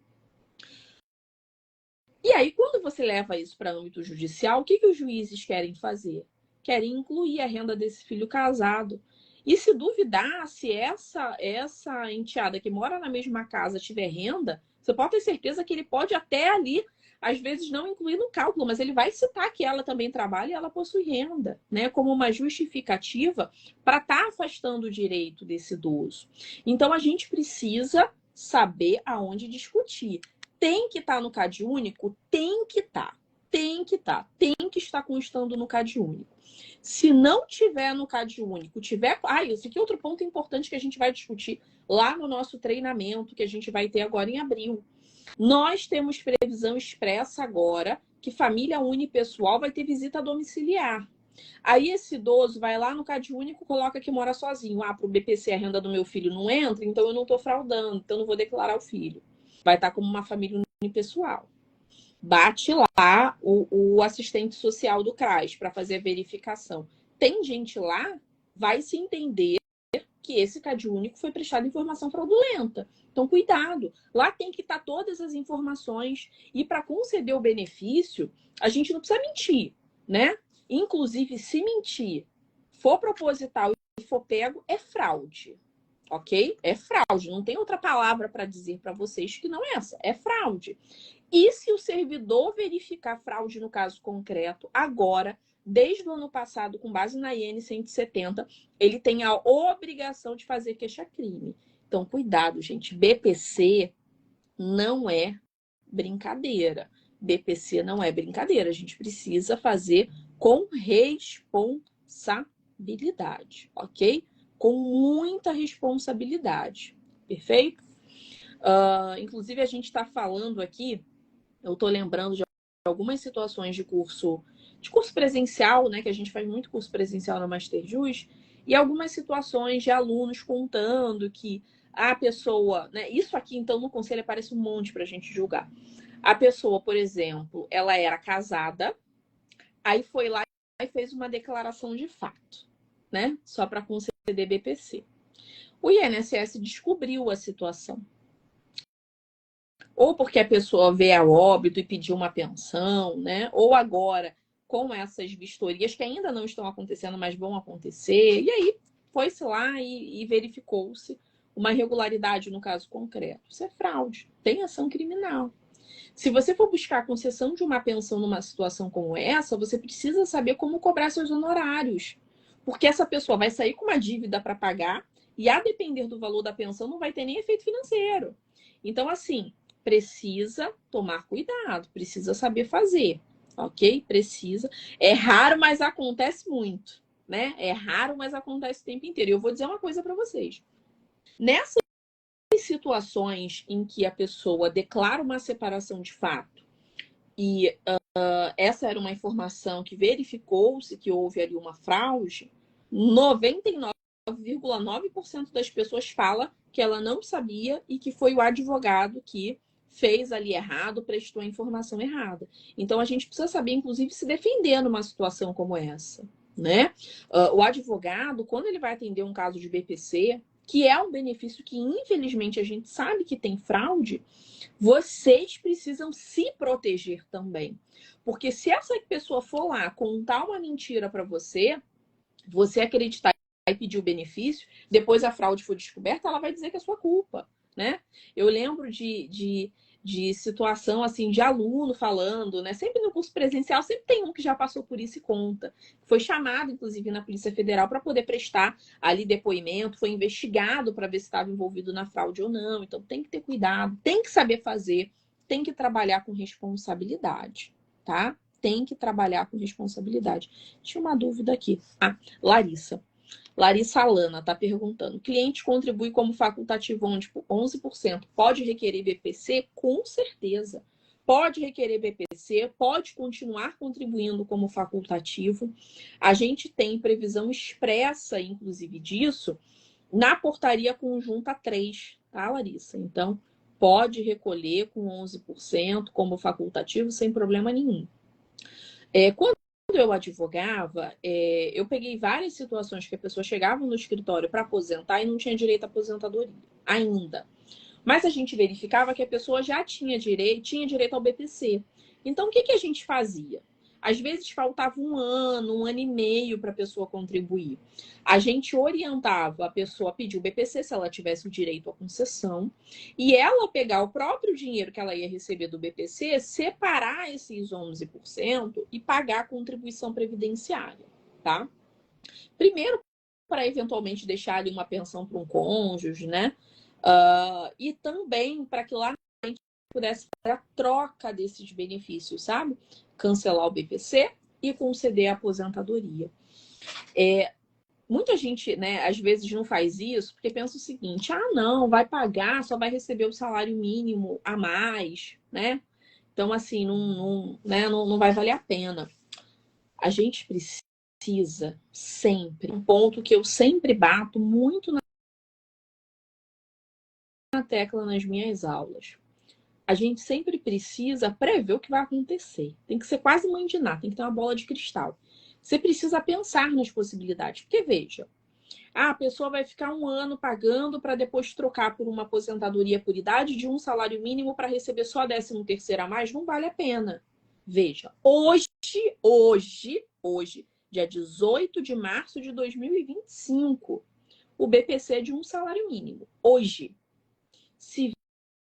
E aí, quando você leva isso para âmbito judicial, o que os juízes querem fazer? Querem incluir a renda desse filho casado. E se duvidar, se essa enteada que mora na mesma casa tiver renda, você pode ter certeza que ele pode até ali, às vezes, não incluir no cálculo, mas ele vai citar que ela também trabalha e ela possui renda, né? Como uma justificativa para estar afastando o direito desse idoso. Então, a gente precisa saber aonde discutir. Tem que estar no CAD único? Tem que estar. Tem que estar. Tem que estar constando no CAD único. Se não tiver no CAD único, tiver... esse aqui é outro ponto importante que a gente vai discutir lá no nosso treinamento, que a gente vai ter agora em abril. Nós temos previsão expressa agora que família unipessoal vai ter visita domiciliar. Aí esse idoso vai lá no CAD único, coloca que mora sozinho. Para o BPC a renda do meu filho não entra, então eu não estou fraudando, então eu não vou declarar o filho. Vai estar como uma família unipessoal. Bate lá o assistente social do CRAS para fazer a verificação. Tem gente lá, vai se entender que esse CAD único foi prestado informação fraudulenta. Então, cuidado. Lá tem que estar todas as informações. E para conceder o benefício, a gente não precisa mentir, né? Inclusive, se mentir for proposital e for pego, é fraude. Ok? É fraude. Não tem outra palavra para dizer para vocês que não é essa. É fraude. E se o servidor verificar fraude no caso concreto, agora, desde o ano passado, com base na IN 170, ele tem a obrigação de fazer queixa-crime. Então, cuidado, gente. BPC não é brincadeira. BPC não é brincadeira. A gente precisa fazer com responsabilidade, ok? Com muita responsabilidade. Perfeito? Inclusive, a gente está falando aqui, eu estou lembrando de algumas situações de curso presencial, né? Que a gente faz muito curso presencial na MasterJus, e algumas situações de alunos contando que a pessoa, né? Isso aqui, então, no conselho aparece um monte para a gente julgar. A pessoa, por exemplo, ela era casada, aí foi lá e fez uma declaração de fato, né? Só para conceder BPC. O INSS descobriu a situação. Ou porque a pessoa veio a óbito e pediu uma pensão, né? Ou agora, com essas vistorias que ainda não estão acontecendo, mas vão acontecer. E aí, foi-se lá e verificou-se uma irregularidade no caso concreto. Isso é fraude. Tem ação criminal. Se você for buscar a concessão de uma pensão numa situação como essa, você precisa saber como cobrar seus honorários. Porque essa pessoa vai sair com uma dívida para pagar e, a depender do valor da pensão, não vai ter nem efeito financeiro. Então, assim, precisa tomar cuidado, precisa saber fazer, ok? Precisa. É raro, mas acontece muito, né? É raro, mas acontece o tempo inteiro. E eu vou dizer uma coisa para vocês. Nessas situações em que a pessoa declara uma separação de fato e essa era uma informação que verificou-se que houve ali uma fraude, 99,9% das pessoas fala que ela não sabia e que foi o advogado que fez ali errado, prestou a informação errada. Então, a gente precisa saber, inclusive, se defender numa situação como essa, né? O advogado, quando ele vai atender um caso de BPC, que é um benefício que, infelizmente, a gente sabe que tem fraude, vocês precisam se proteger também. Porque se essa pessoa for lá contar uma mentira para você acreditar e pedir o benefício, depois a fraude for descoberta, ela vai dizer que é sua culpa, né? Eu lembro de situação assim de aluno falando, né? Sempre no curso presencial, sempre tem um que já passou por isso e conta. Foi chamado, inclusive, na Polícia Federal para poder prestar ali depoimento, foi investigado para ver se estava envolvido na fraude ou não. Então tem que ter cuidado, tem que saber fazer, tem que trabalhar com responsabilidade, tá? Tem que trabalhar com responsabilidade. Tinha uma dúvida aqui. Larissa Alana está perguntando. Cliente contribui como facultativo 11%. Pode requerer BPC? Com certeza. pode requerer BPC, pode continuar contribuindo como facultativo. A gente tem previsão expressa, inclusive, disso na portaria conjunta 3, tá, Larissa? Então, pode recolher com 11% como facultativo sem problema nenhum. Quando eu advogava, eu peguei várias situações que a pessoa chegava no escritório para aposentar e não tinha direito à aposentadoria ainda. Mas a gente verificava que a pessoa já tinha direito ao BPC. Então, o que a gente fazia? Às vezes faltava um ano e meio para a pessoa contribuir. A gente orientava a pessoa a pedir o BPC se ela tivesse o direito à concessão e ela pegar o próprio dinheiro que ela ia receber do BPC, separar esses 11% e pagar a contribuição previdenciária, tá? Primeiro, para eventualmente deixar ali uma pensão para um cônjuge, né? E também para que lá na frente pudesse fazer a troca desses benefícios, sabe? Cancelar o BPC e conceder a aposentadoria. Muita gente, né, às vezes não faz isso porque pensa o seguinte: não, vai pagar, só vai receber o salário mínimo a mais, né? Então, assim, não vai valer a pena. A gente precisa sempre, um ponto que eu sempre bato muito na tecla nas minhas aulas. A gente sempre precisa prever o que vai acontecer. Tem que ser quase mãe de Ná, tem que ter uma bola de cristal. Você precisa pensar nas possibilidades. Porque, veja, a pessoa vai ficar um ano pagando para depois trocar por uma aposentadoria por idade de um salário mínimo para receber só 13º a mais. Não vale a pena. Veja, hoje, dia 18 de março de 2025, o BPC é de um salário mínimo. Hoje. Se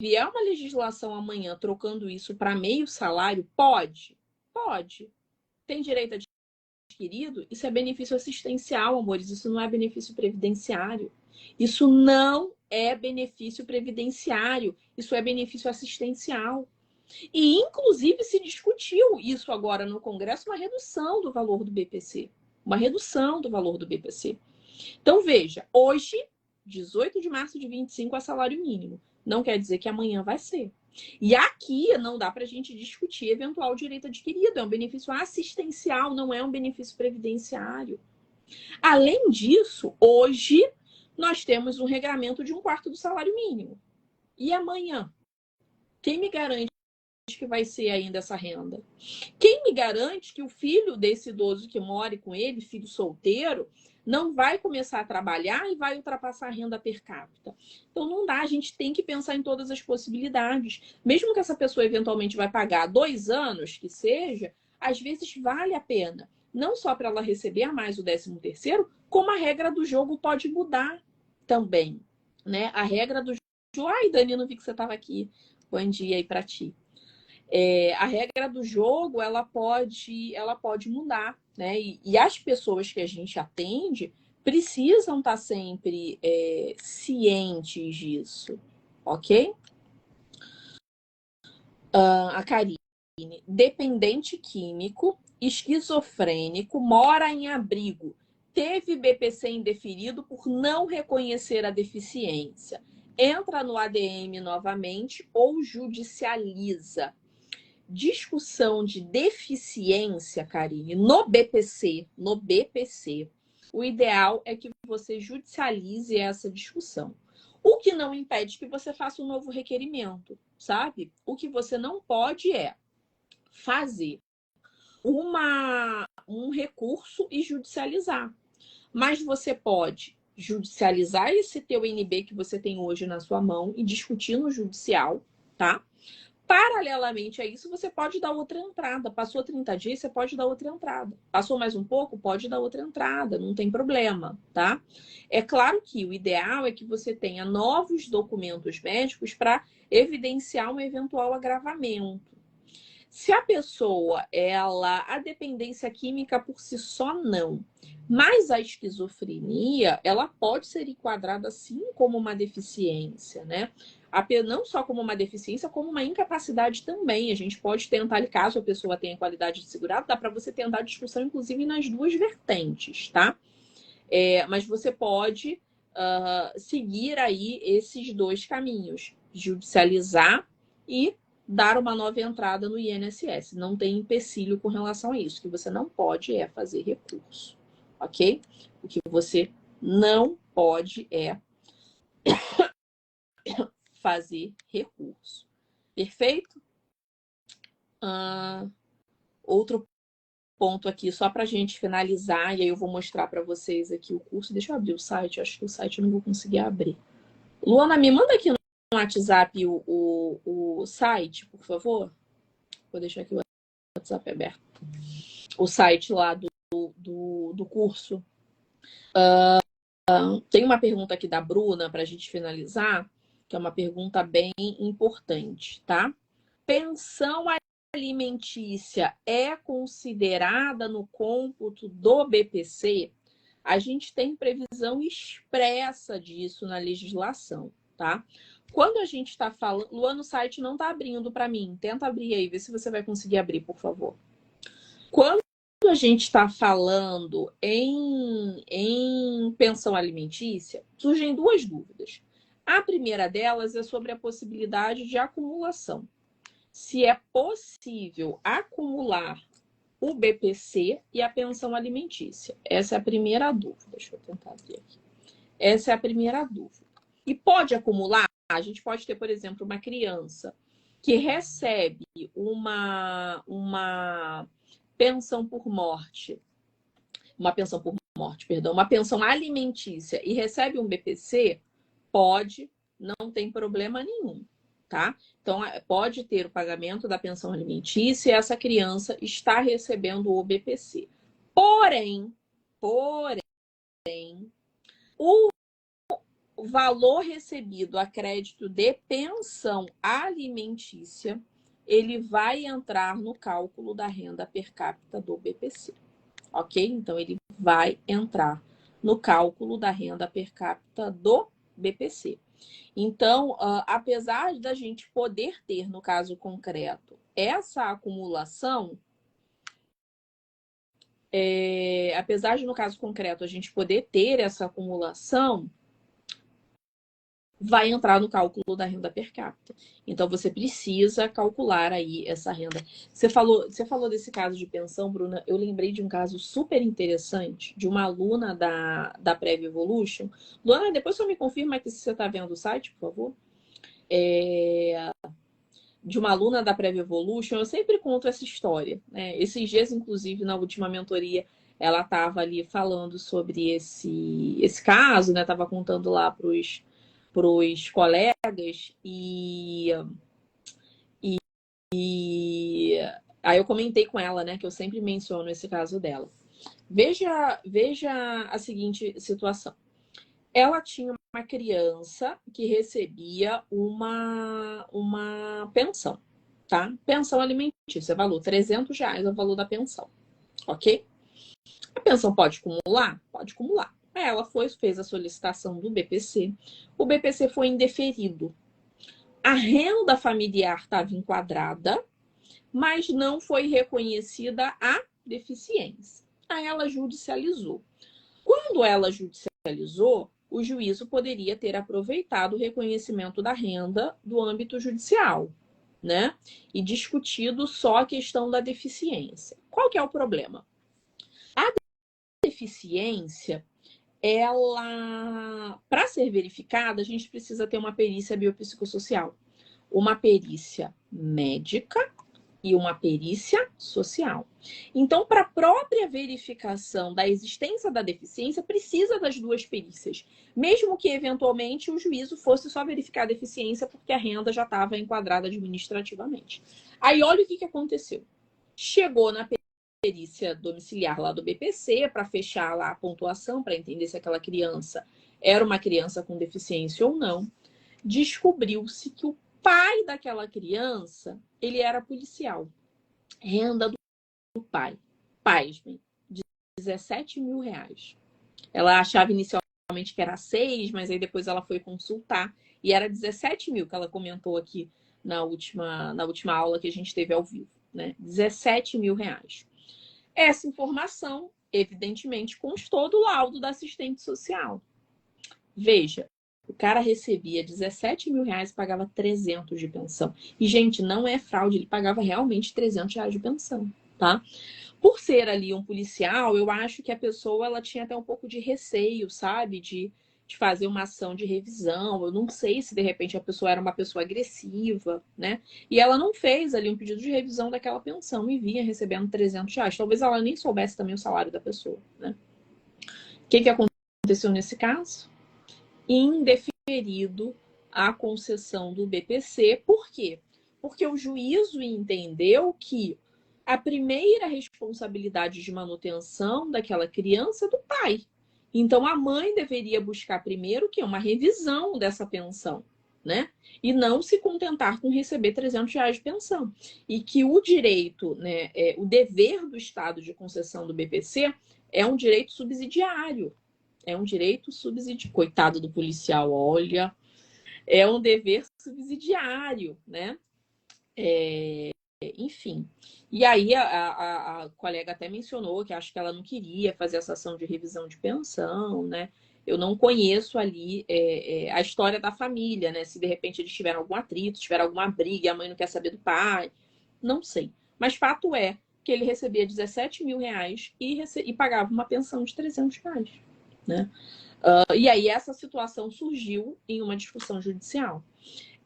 vier uma legislação amanhã trocando isso para meio salário, pode? Pode. Tem direito adquirido? Isso é benefício assistencial, amores. Isso não é benefício previdenciário. Isso não é benefício previdenciário. Isso é benefício assistencial. E, inclusive, se discutiu isso agora no Congresso, uma redução do valor do BPC. Uma redução do valor do BPC. Então, veja, hoje, 18 de março de 25, é salário mínimo. Não quer dizer que amanhã vai ser. E aqui não dá para a gente discutir eventual direito adquirido. É um benefício assistencial, não é um benefício previdenciário. Além disso, hoje nós temos um regramento de 1/4 do salário mínimo. E amanhã? Quem me garante que vai ser ainda essa renda? Quem me garante que o filho desse idoso que mora com ele, filho solteiro, não vai começar a trabalhar e vai ultrapassar a renda per capita? Então não dá, a gente tem que pensar em todas as possibilidades. Mesmo que essa pessoa eventualmente vai pagar 2 anos, que seja, às vezes vale a pena. Não só para ela receber a mais o 13º, como a regra do jogo pode mudar também, né? A regra do jogo... Ai, Dani, não vi que você estava aqui. Bom dia aí para ti. A regra do jogo ela pode mudar, né? E as pessoas que a gente atende precisam estar sempre cientes disso, ok? A Karine, dependente químico, esquizofrênico, mora em abrigo, teve BPC indeferido por não reconhecer a deficiência, entra no ADM novamente ou judicializa. Discussão de deficiência, Karine, no BPC, o ideal é que você judicialize essa discussão. O que não impede que você faça um novo requerimento, sabe? O que você não pode é fazer um recurso e judicializar. Mas você pode judicializar esse teu NB que você tem hoje na sua mão e discutir no judicial, tá? Paralelamente a isso, você pode dar outra entrada. Passou 30 dias, você pode dar outra entrada. Passou mais um pouco, pode dar outra entrada, não tem problema, tá? É claro que o ideal é que você tenha novos documentos médicos para evidenciar um eventual agravamento. Se a pessoa, a dependência química por si só não, mas a esquizofrenia, ela pode ser enquadrada sim como uma deficiência, né? Não só como uma deficiência, como uma incapacidade também. A gente pode tentar, caso a pessoa tenha qualidade de segurado, dá para você tentar a discussão, inclusive, nas duas vertentes, tá? Mas você pode seguir aí esses dois caminhos, judicializar e dar uma nova entrada no INSS. Não tem empecilho com relação a isso. O que você não pode é fazer recurso, ok? O que você não pode é fazer recurso. Perfeito? Outro ponto aqui, só para a gente finalizar, e aí eu vou mostrar para vocês aqui o curso. Deixa eu abrir o site, acho que o site eu não vou conseguir abrir. Luana, me manda aqui no WhatsApp o site, por favor. Vou deixar aqui o WhatsApp aberto. O site lá do curso. Tem uma pergunta aqui da Bruna para a gente finalizar, que é uma pergunta bem importante, tá? Pensão alimentícia é considerada no cômputo do BPC? A gente tem previsão expressa disso na legislação, tá? Quando a gente está falando... Luana, o site não está abrindo para mim. Tenta abrir aí, vê se você vai conseguir abrir, por favor. Quando a gente está falando em pensão alimentícia, surgem duas dúvidas. A primeira delas é sobre a possibilidade de acumulação. Se é possível acumular o BPC e a pensão alimentícia. Essa é a primeira dúvida. Deixa eu tentar abrir aqui. Essa é a primeira dúvida. E pode acumular? A gente pode ter, por exemplo, uma criança que recebe uma pensão por morte, uma pensão alimentícia e recebe um BPC, pode, não tem problema nenhum, tá? Então, pode ter o pagamento da pensão alimentícia e essa criança está recebendo o BPC. Porém, o valor recebido a crédito de pensão alimentícia, ele vai entrar no cálculo da renda per capita do BPC, ok? Então, ele vai entrar no cálculo da renda per capita do BPC. Então, apesar da gente poder ter, no caso concreto, essa acumulação, apesar de, no caso concreto, a gente poder ter essa acumulação, vai entrar no cálculo da renda per capita. Então, você precisa calcular aí essa renda. Você falou desse caso de pensão, Bruna. Eu lembrei de um caso super interessante de uma aluna da Prev Evolution. Luana, depois só me confirma que você está vendo o site, por favor. De uma aluna da Prev Evolution. Eu sempre conto essa história, né? Esses dias, inclusive, na última mentoria, ela estava ali falando sobre esse caso, né? Estava contando lá para os colegas e aí eu comentei com ela, né, que eu sempre menciono esse caso dela. Veja a seguinte situação. Ela tinha uma criança que recebia uma pensão, tá? Pensão alimentícia, valor R$300 é o valor da pensão, ok? A pensão pode acumular? Pode acumular. Ela fez a solicitação do BPC. O BPC foi indeferido. A renda familiar estava enquadrada, mas não foi reconhecida a deficiência. Aí ela judicializou. Quando ela judicializou, o juízo poderia ter aproveitado o reconhecimento da renda do âmbito judicial, né? E discutido só a questão da deficiência. Qual que é o problema? A deficiência, ela, para ser verificada, a gente precisa ter uma perícia biopsicossocial, uma perícia médica e uma perícia social. Então, para a própria verificação da existência da deficiência, precisa das duas perícias, mesmo que eventualmente o juízo fosse só verificar a deficiência porque a renda já estava enquadrada administrativamente. Aí, olha o que aconteceu. Chegou na perícia domiciliar lá do BPC para fechar lá a pontuação, para entender se aquela criança era uma criança com deficiência ou não. Descobriu-se que o pai daquela criança, ele era policial. Renda do pai. Pasmem, R$17 mil. Ela achava inicialmente que era 6, mas aí depois ela foi consultar e era 17 mil, que ela comentou aqui na última aula que a gente teve ao vivo, né? R$17 mil. Essa informação, evidentemente, constou do laudo da assistente social. Veja, O cara recebia 17 mil reais e pagava 300 de pensão. E, gente, não é fraude, ele pagava realmente 300 reais de pensão, tá? Por ser ali um policial, eu acho que a pessoa ela tinha até um pouco de receio, sabe? De fazer uma ação de revisão. Eu não sei se de repente a pessoa era uma pessoa agressiva, né? E ela não fez ali um pedido de revisão daquela pensão e vinha recebendo 300 reais. Talvez ela nem soubesse também o salário da pessoa, né? O que aconteceu nesse caso? Indeferido a concessão do BPC. Por quê? Porque o juízo entendeu que a primeira responsabilidade de manutenção daquela criança é do pai. Então, a mãe deveria buscar primeiro que uma revisão dessa pensão, né? E não se contentar com receber 300 reais de pensão. E que o direito, né, o dever do Estado de concessão do BPC é um direito subsidiário. É um direito subsidiário. Coitado do policial, olha. É um dever subsidiário, né? Enfim. E aí a colega até mencionou que acho que ela não queria fazer essa ação de revisão de pensão, né? Eu não conheço ali a história da família, né? Se de repente eles tiveram algum atrito, tiveram alguma briga e a mãe não quer saber do pai. Não sei. Mas fato é que ele recebia 17 mil reais e pagava uma pensão de 300 reais, né? E aí essa situação surgiu em uma discussão judicial.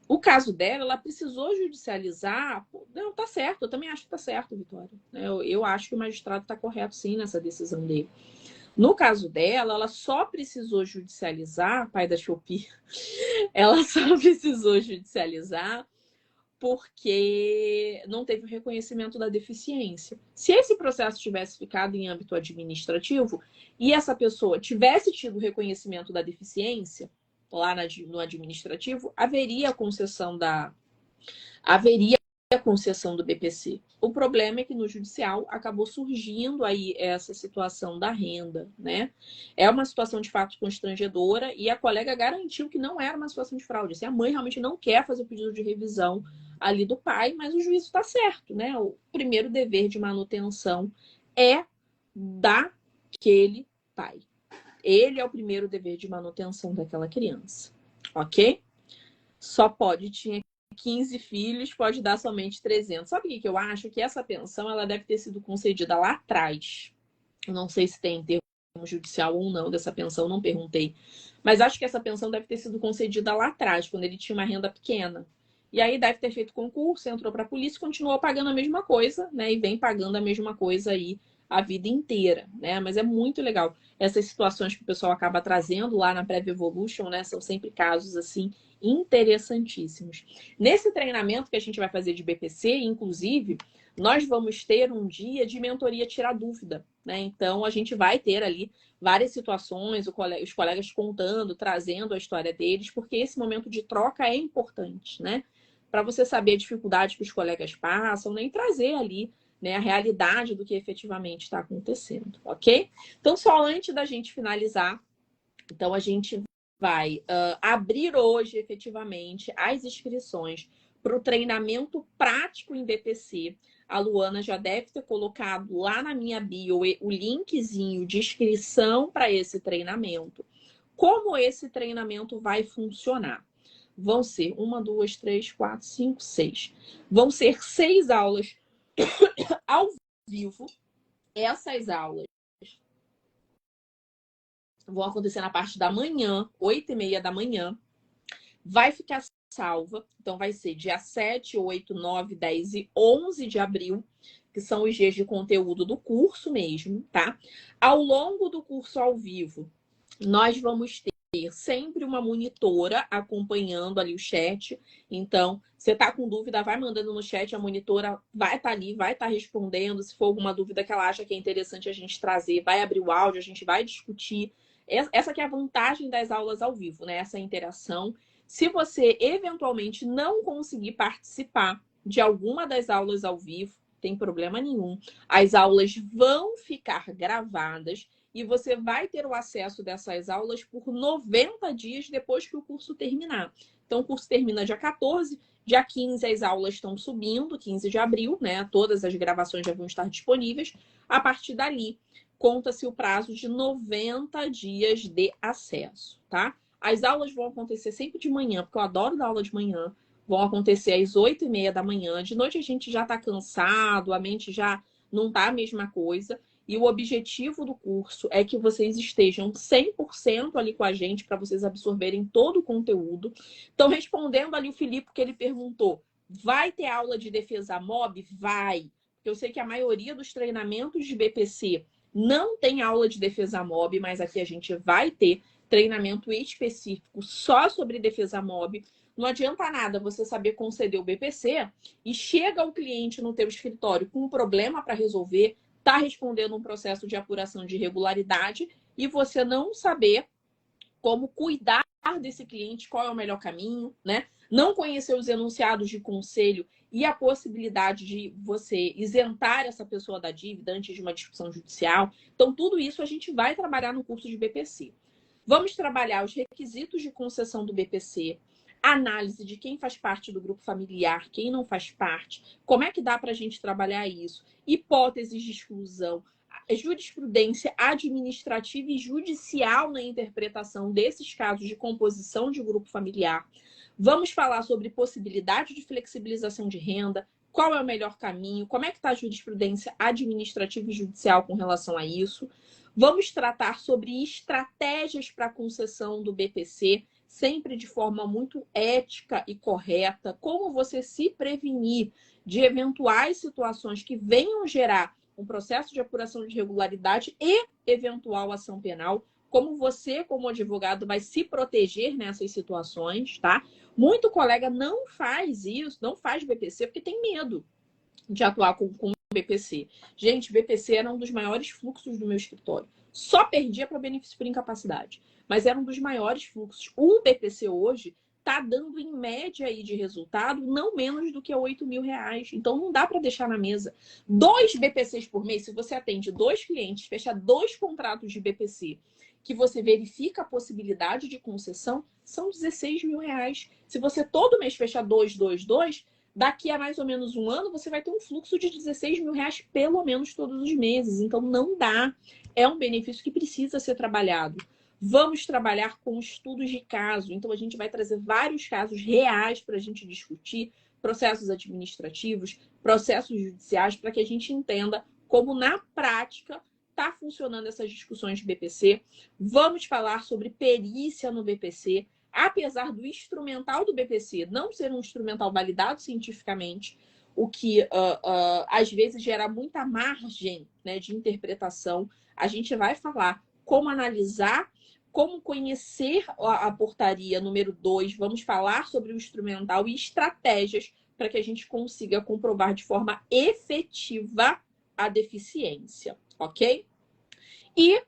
O caso dela, ela precisou judicializar. Não, tá certo, eu também acho que tá certo, Vitória. Eu acho que o magistrado está correto, sim, nessa decisão dele. No caso dela, ela só precisou judicializar, pai da Shopee, ela só precisou judicializar porque não teve o reconhecimento da deficiência. Se esse processo tivesse ficado em âmbito administrativo e essa pessoa tivesse tido o reconhecimento da deficiência lá no administrativo, haveria a concessão do BPC. O problema é que no judicial acabou surgindo aí essa situação da renda, né? É uma situação de fato constrangedora e a colega garantiu que não era uma situação de fraude. Assim, a mãe realmente não quer fazer o pedido de revisão ali do pai, mas o juízo está certo, né? O primeiro dever de manutenção é daquele pai. Ele é o primeiro dever de manutenção daquela criança, ok? Só tinha 15 filhos, pode dar somente 300. Sabe o que eu acho? Que essa pensão ela deve ter sido concedida lá atrás. Eu não sei se tem termo judicial ou não dessa pensão, não perguntei. Mas acho que essa pensão deve ter sido concedida lá atrás, quando ele tinha uma renda pequena. E aí deve ter feito concurso, entrou para a polícia e continuou pagando a mesma coisa, né? E vem pagando a mesma coisa aí a vida inteira, né? Mas é muito legal. Essas situações que o pessoal acaba trazendo lá na Prev Evolution, né? São sempre casos assim interessantíssimos. Nesse treinamento que a gente vai fazer de BPC, inclusive, nós vamos ter um dia de mentoria tirar dúvida, né? Então a gente vai ter ali várias situações, os colegas contando, trazendo a história deles, porque esse momento de troca é importante, né? Para você saber a dificuldade que os colegas passam, né? E trazer ali, né, a realidade do que efetivamente está acontecendo, ok? Então, só antes da gente finalizar, então a gente vai abrir hoje, efetivamente, as inscrições para o treinamento prático em BPC. A Luana já deve ter colocado lá na minha bio o linkzinho de inscrição para esse treinamento. Como esse treinamento vai funcionar? Vão ser 1, 2, 3, 4, 5, 6. Vão ser 6 aulas ao vivo. Essas aulas vão acontecer na parte da manhã, 8h30 da manhã. Vai ficar salva. Então, vai ser dia 7, 8, 9, 10 e 11 de abril, que são os dias de conteúdo do curso mesmo, tá? Ao longo do curso ao vivo, nós vamos ter sempre uma monitora acompanhando ali o chat. Então, você tá com dúvida, vai mandando no chat, a monitora vai estar ali, vai estar respondendo. Se for alguma dúvida que ela acha que é interessante a gente trazer, vai abrir o áudio, a gente vai discutir. Essa que é a vantagem das aulas ao vivo, né? Essa interação. Se você eventualmente não conseguir participar de alguma das aulas ao vivo, tem problema nenhum. As aulas vão ficar gravadas e você vai ter o acesso dessas aulas por 90 dias depois que o curso terminar. Então, o curso termina dia 14, dia 15 as aulas estão subindo, 15 de abril, né? Todas as gravações já vão estar disponíveis. A partir dali, conta-se o prazo de 90 dias de acesso, tá? As aulas vão acontecer sempre de manhã, porque eu adoro dar aula de manhã. Vão acontecer às 8h30 da manhã. De noite a gente já está cansado, a mente já não tá a mesma coisa. E o objetivo do curso é que vocês estejam 100% ali com a gente para vocês absorverem todo o conteúdo. Então, respondendo ali o Filipe que ele perguntou, vai ter aula de defesa MOB? Vai. Porque eu sei que a maioria dos treinamentos de BPC não tem aula de defesa MOB, mas aqui a gente vai ter treinamento específico só sobre defesa MOB. Não adianta nada você saber conceder o BPC e chega o cliente no teu escritório com um problema para resolver, está respondendo um processo de apuração de irregularidade e você não saber como cuidar desse cliente, qual é o melhor caminho, né? Não conhecer os enunciados de conselho e a possibilidade de você isentar essa pessoa da dívida antes de uma discussão judicial. Então, tudo isso a gente vai trabalhar no curso de BPC. Vamos trabalhar os requisitos de concessão do BPC, análise de quem faz parte do grupo familiar, quem não faz parte, como é que dá para a gente trabalhar isso, hipóteses de exclusão, jurisprudência administrativa e judicial na interpretação desses casos de composição de grupo familiar. Vamos falar sobre possibilidade de flexibilização de renda, qual é o melhor caminho, como é que está a jurisprudência administrativa e judicial com relação a isso. Vamos tratar sobre estratégias para a concessão do BPC, sempre de forma muito ética e correta, como você se prevenir de eventuais situações que venham gerar um processo de apuração de irregularidade e eventual ação penal, como você, como advogado, vai se proteger nessas situações, tá? Muito colega não faz isso, não faz BPC porque tem medo de atuar com BPC. Gente, BPC era um dos maiores fluxos do meu escritório. Só perdia para benefício por incapacidade, mas era um dos maiores fluxos. O BPC hoje está dando, em média, aí de resultado, não menos do que R$8.000. Então, não dá para deixar na mesa. 2 BPCs por mês, se você atende 2 clientes, fecha 2 contratos de BPC, que você verifica a possibilidade de concessão, são R$16.000. Se você todo mês fechar 2, daqui a mais ou menos um ano, você vai ter um fluxo de R$16.000 pelo menos todos os meses. Então, não dá. É um benefício que precisa ser trabalhado. Vamos trabalhar com estudos de caso. Então, a gente vai trazer vários casos reais para a gente discutir, processos administrativos, processos judiciais, para que a gente entenda como, na prática, está funcionando essas discussões de BPC. Vamos falar sobre perícia no BPC. Apesar do instrumental do BPC não ser um instrumental validado cientificamente, o que às vezes gera muita margem, né, de interpretação, a gente vai falar como analisar, como conhecer a portaria número 2, vamos falar sobre o instrumental e estratégias para que a gente consiga comprovar de forma efetiva a deficiência, ok? E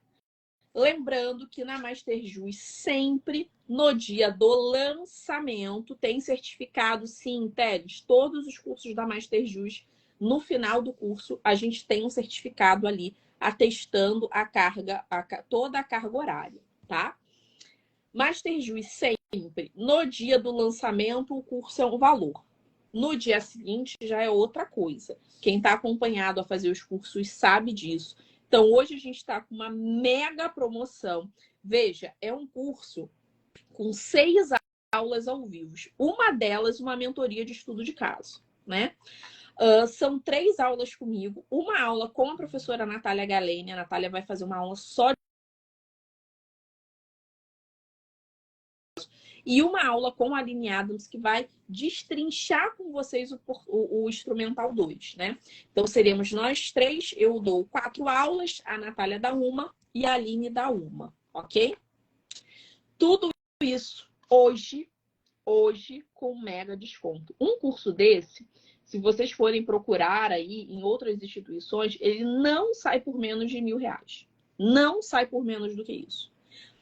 lembrando que na Masterjus, sempre no dia do lançamento, tem certificado, sim, Teles. Todos os cursos da Masterjus, no final do curso, a gente tem um certificado ali atestando a carga, toda a carga horária, tá? Masterjus, sempre. No dia do lançamento, o curso é um valor. No dia seguinte, já é outra coisa. Quem está acompanhado a fazer os cursos sabe disso. Então, hoje a gente está com uma mega promoção. Veja, é um curso com 6 aulas ao vivo. Uma delas, uma mentoria de estudo de caso, né? São 3 aulas comigo. Uma aula com a professora Natália Galene. A Natália vai fazer uma aula só e uma aula com a Aline Adams, que vai destrinchar com vocês o instrumental 2, né? Então, seremos nós 3, eu dou 4 aulas, a Natália dá uma e a Aline dá uma, ok? Tudo isso hoje com mega desconto. Um curso desse, se vocês forem procurar aí em outras instituições, ele não sai por menos de R$1.000. Não sai por menos do que isso.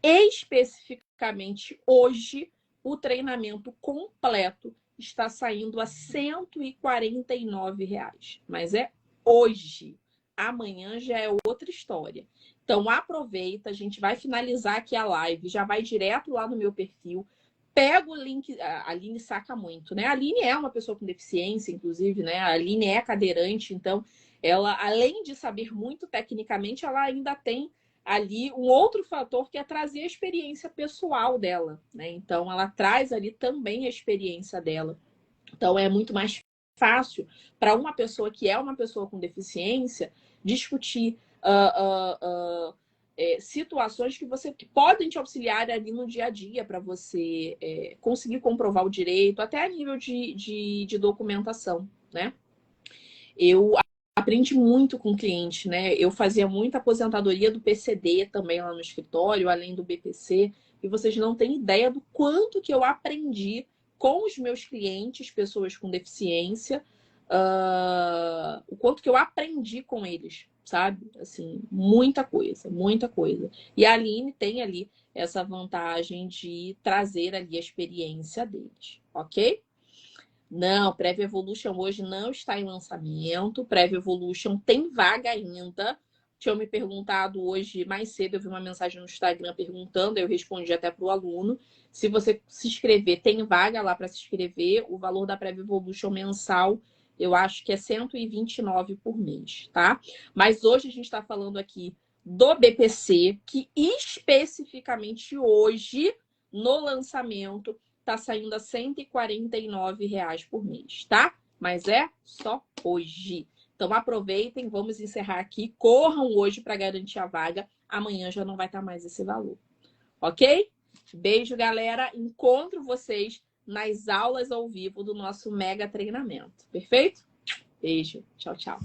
Especificamente hoje, o treinamento completo está saindo a R$149. Mas é hoje. Amanhã já é outra história. Então, aproveita. A gente vai finalizar aqui a live. Já vai direto lá no meu perfil. Pega o link. A Aline saca muito, né? A Aline é uma pessoa com deficiência, inclusive, né? A Aline é cadeirante. Então, ela, além de saber muito tecnicamente, ela ainda tem ali um outro fator que é trazer a experiência pessoal dela, né? Então, ela traz ali também a experiência dela. Então, é muito mais fácil para uma pessoa que é uma pessoa com deficiência discutir situações que podem te auxiliar ali no dia a dia para você conseguir comprovar o direito, até a nível de documentação, né? Eu aprendi muito com o cliente, né? Eu fazia muita aposentadoria do PCD também lá no escritório, além do BPC, e vocês não têm ideia do quanto que eu aprendi com os meus clientes, pessoas com deficiência, o quanto que eu aprendi com eles, sabe? Assim, muita coisa, muita coisa. E a Aline tem ali essa vantagem de trazer ali a experiência deles, ok? Não, Prev Evolution hoje não está em lançamento. Prev Evolution tem vaga ainda. Tinham me perguntado hoje mais cedo, eu vi uma mensagem no Instagram perguntando, eu respondi até para o aluno. Se você se inscrever, tem vaga lá para se inscrever. O valor da Prev Evolution mensal, eu acho que é 129 por mês, tá? Mas hoje a gente está falando aqui do BPC, que especificamente hoje, no lançamento, tá saindo a R$ 149 por mês, tá? Mas é só hoje. Então aproveitem, vamos encerrar aqui. Corram hoje para garantir a vaga. Amanhã já não vai estar mais esse valor. Ok? Beijo, galera. Encontro vocês nas aulas ao vivo do nosso mega treinamento. Perfeito? Beijo. Tchau, tchau.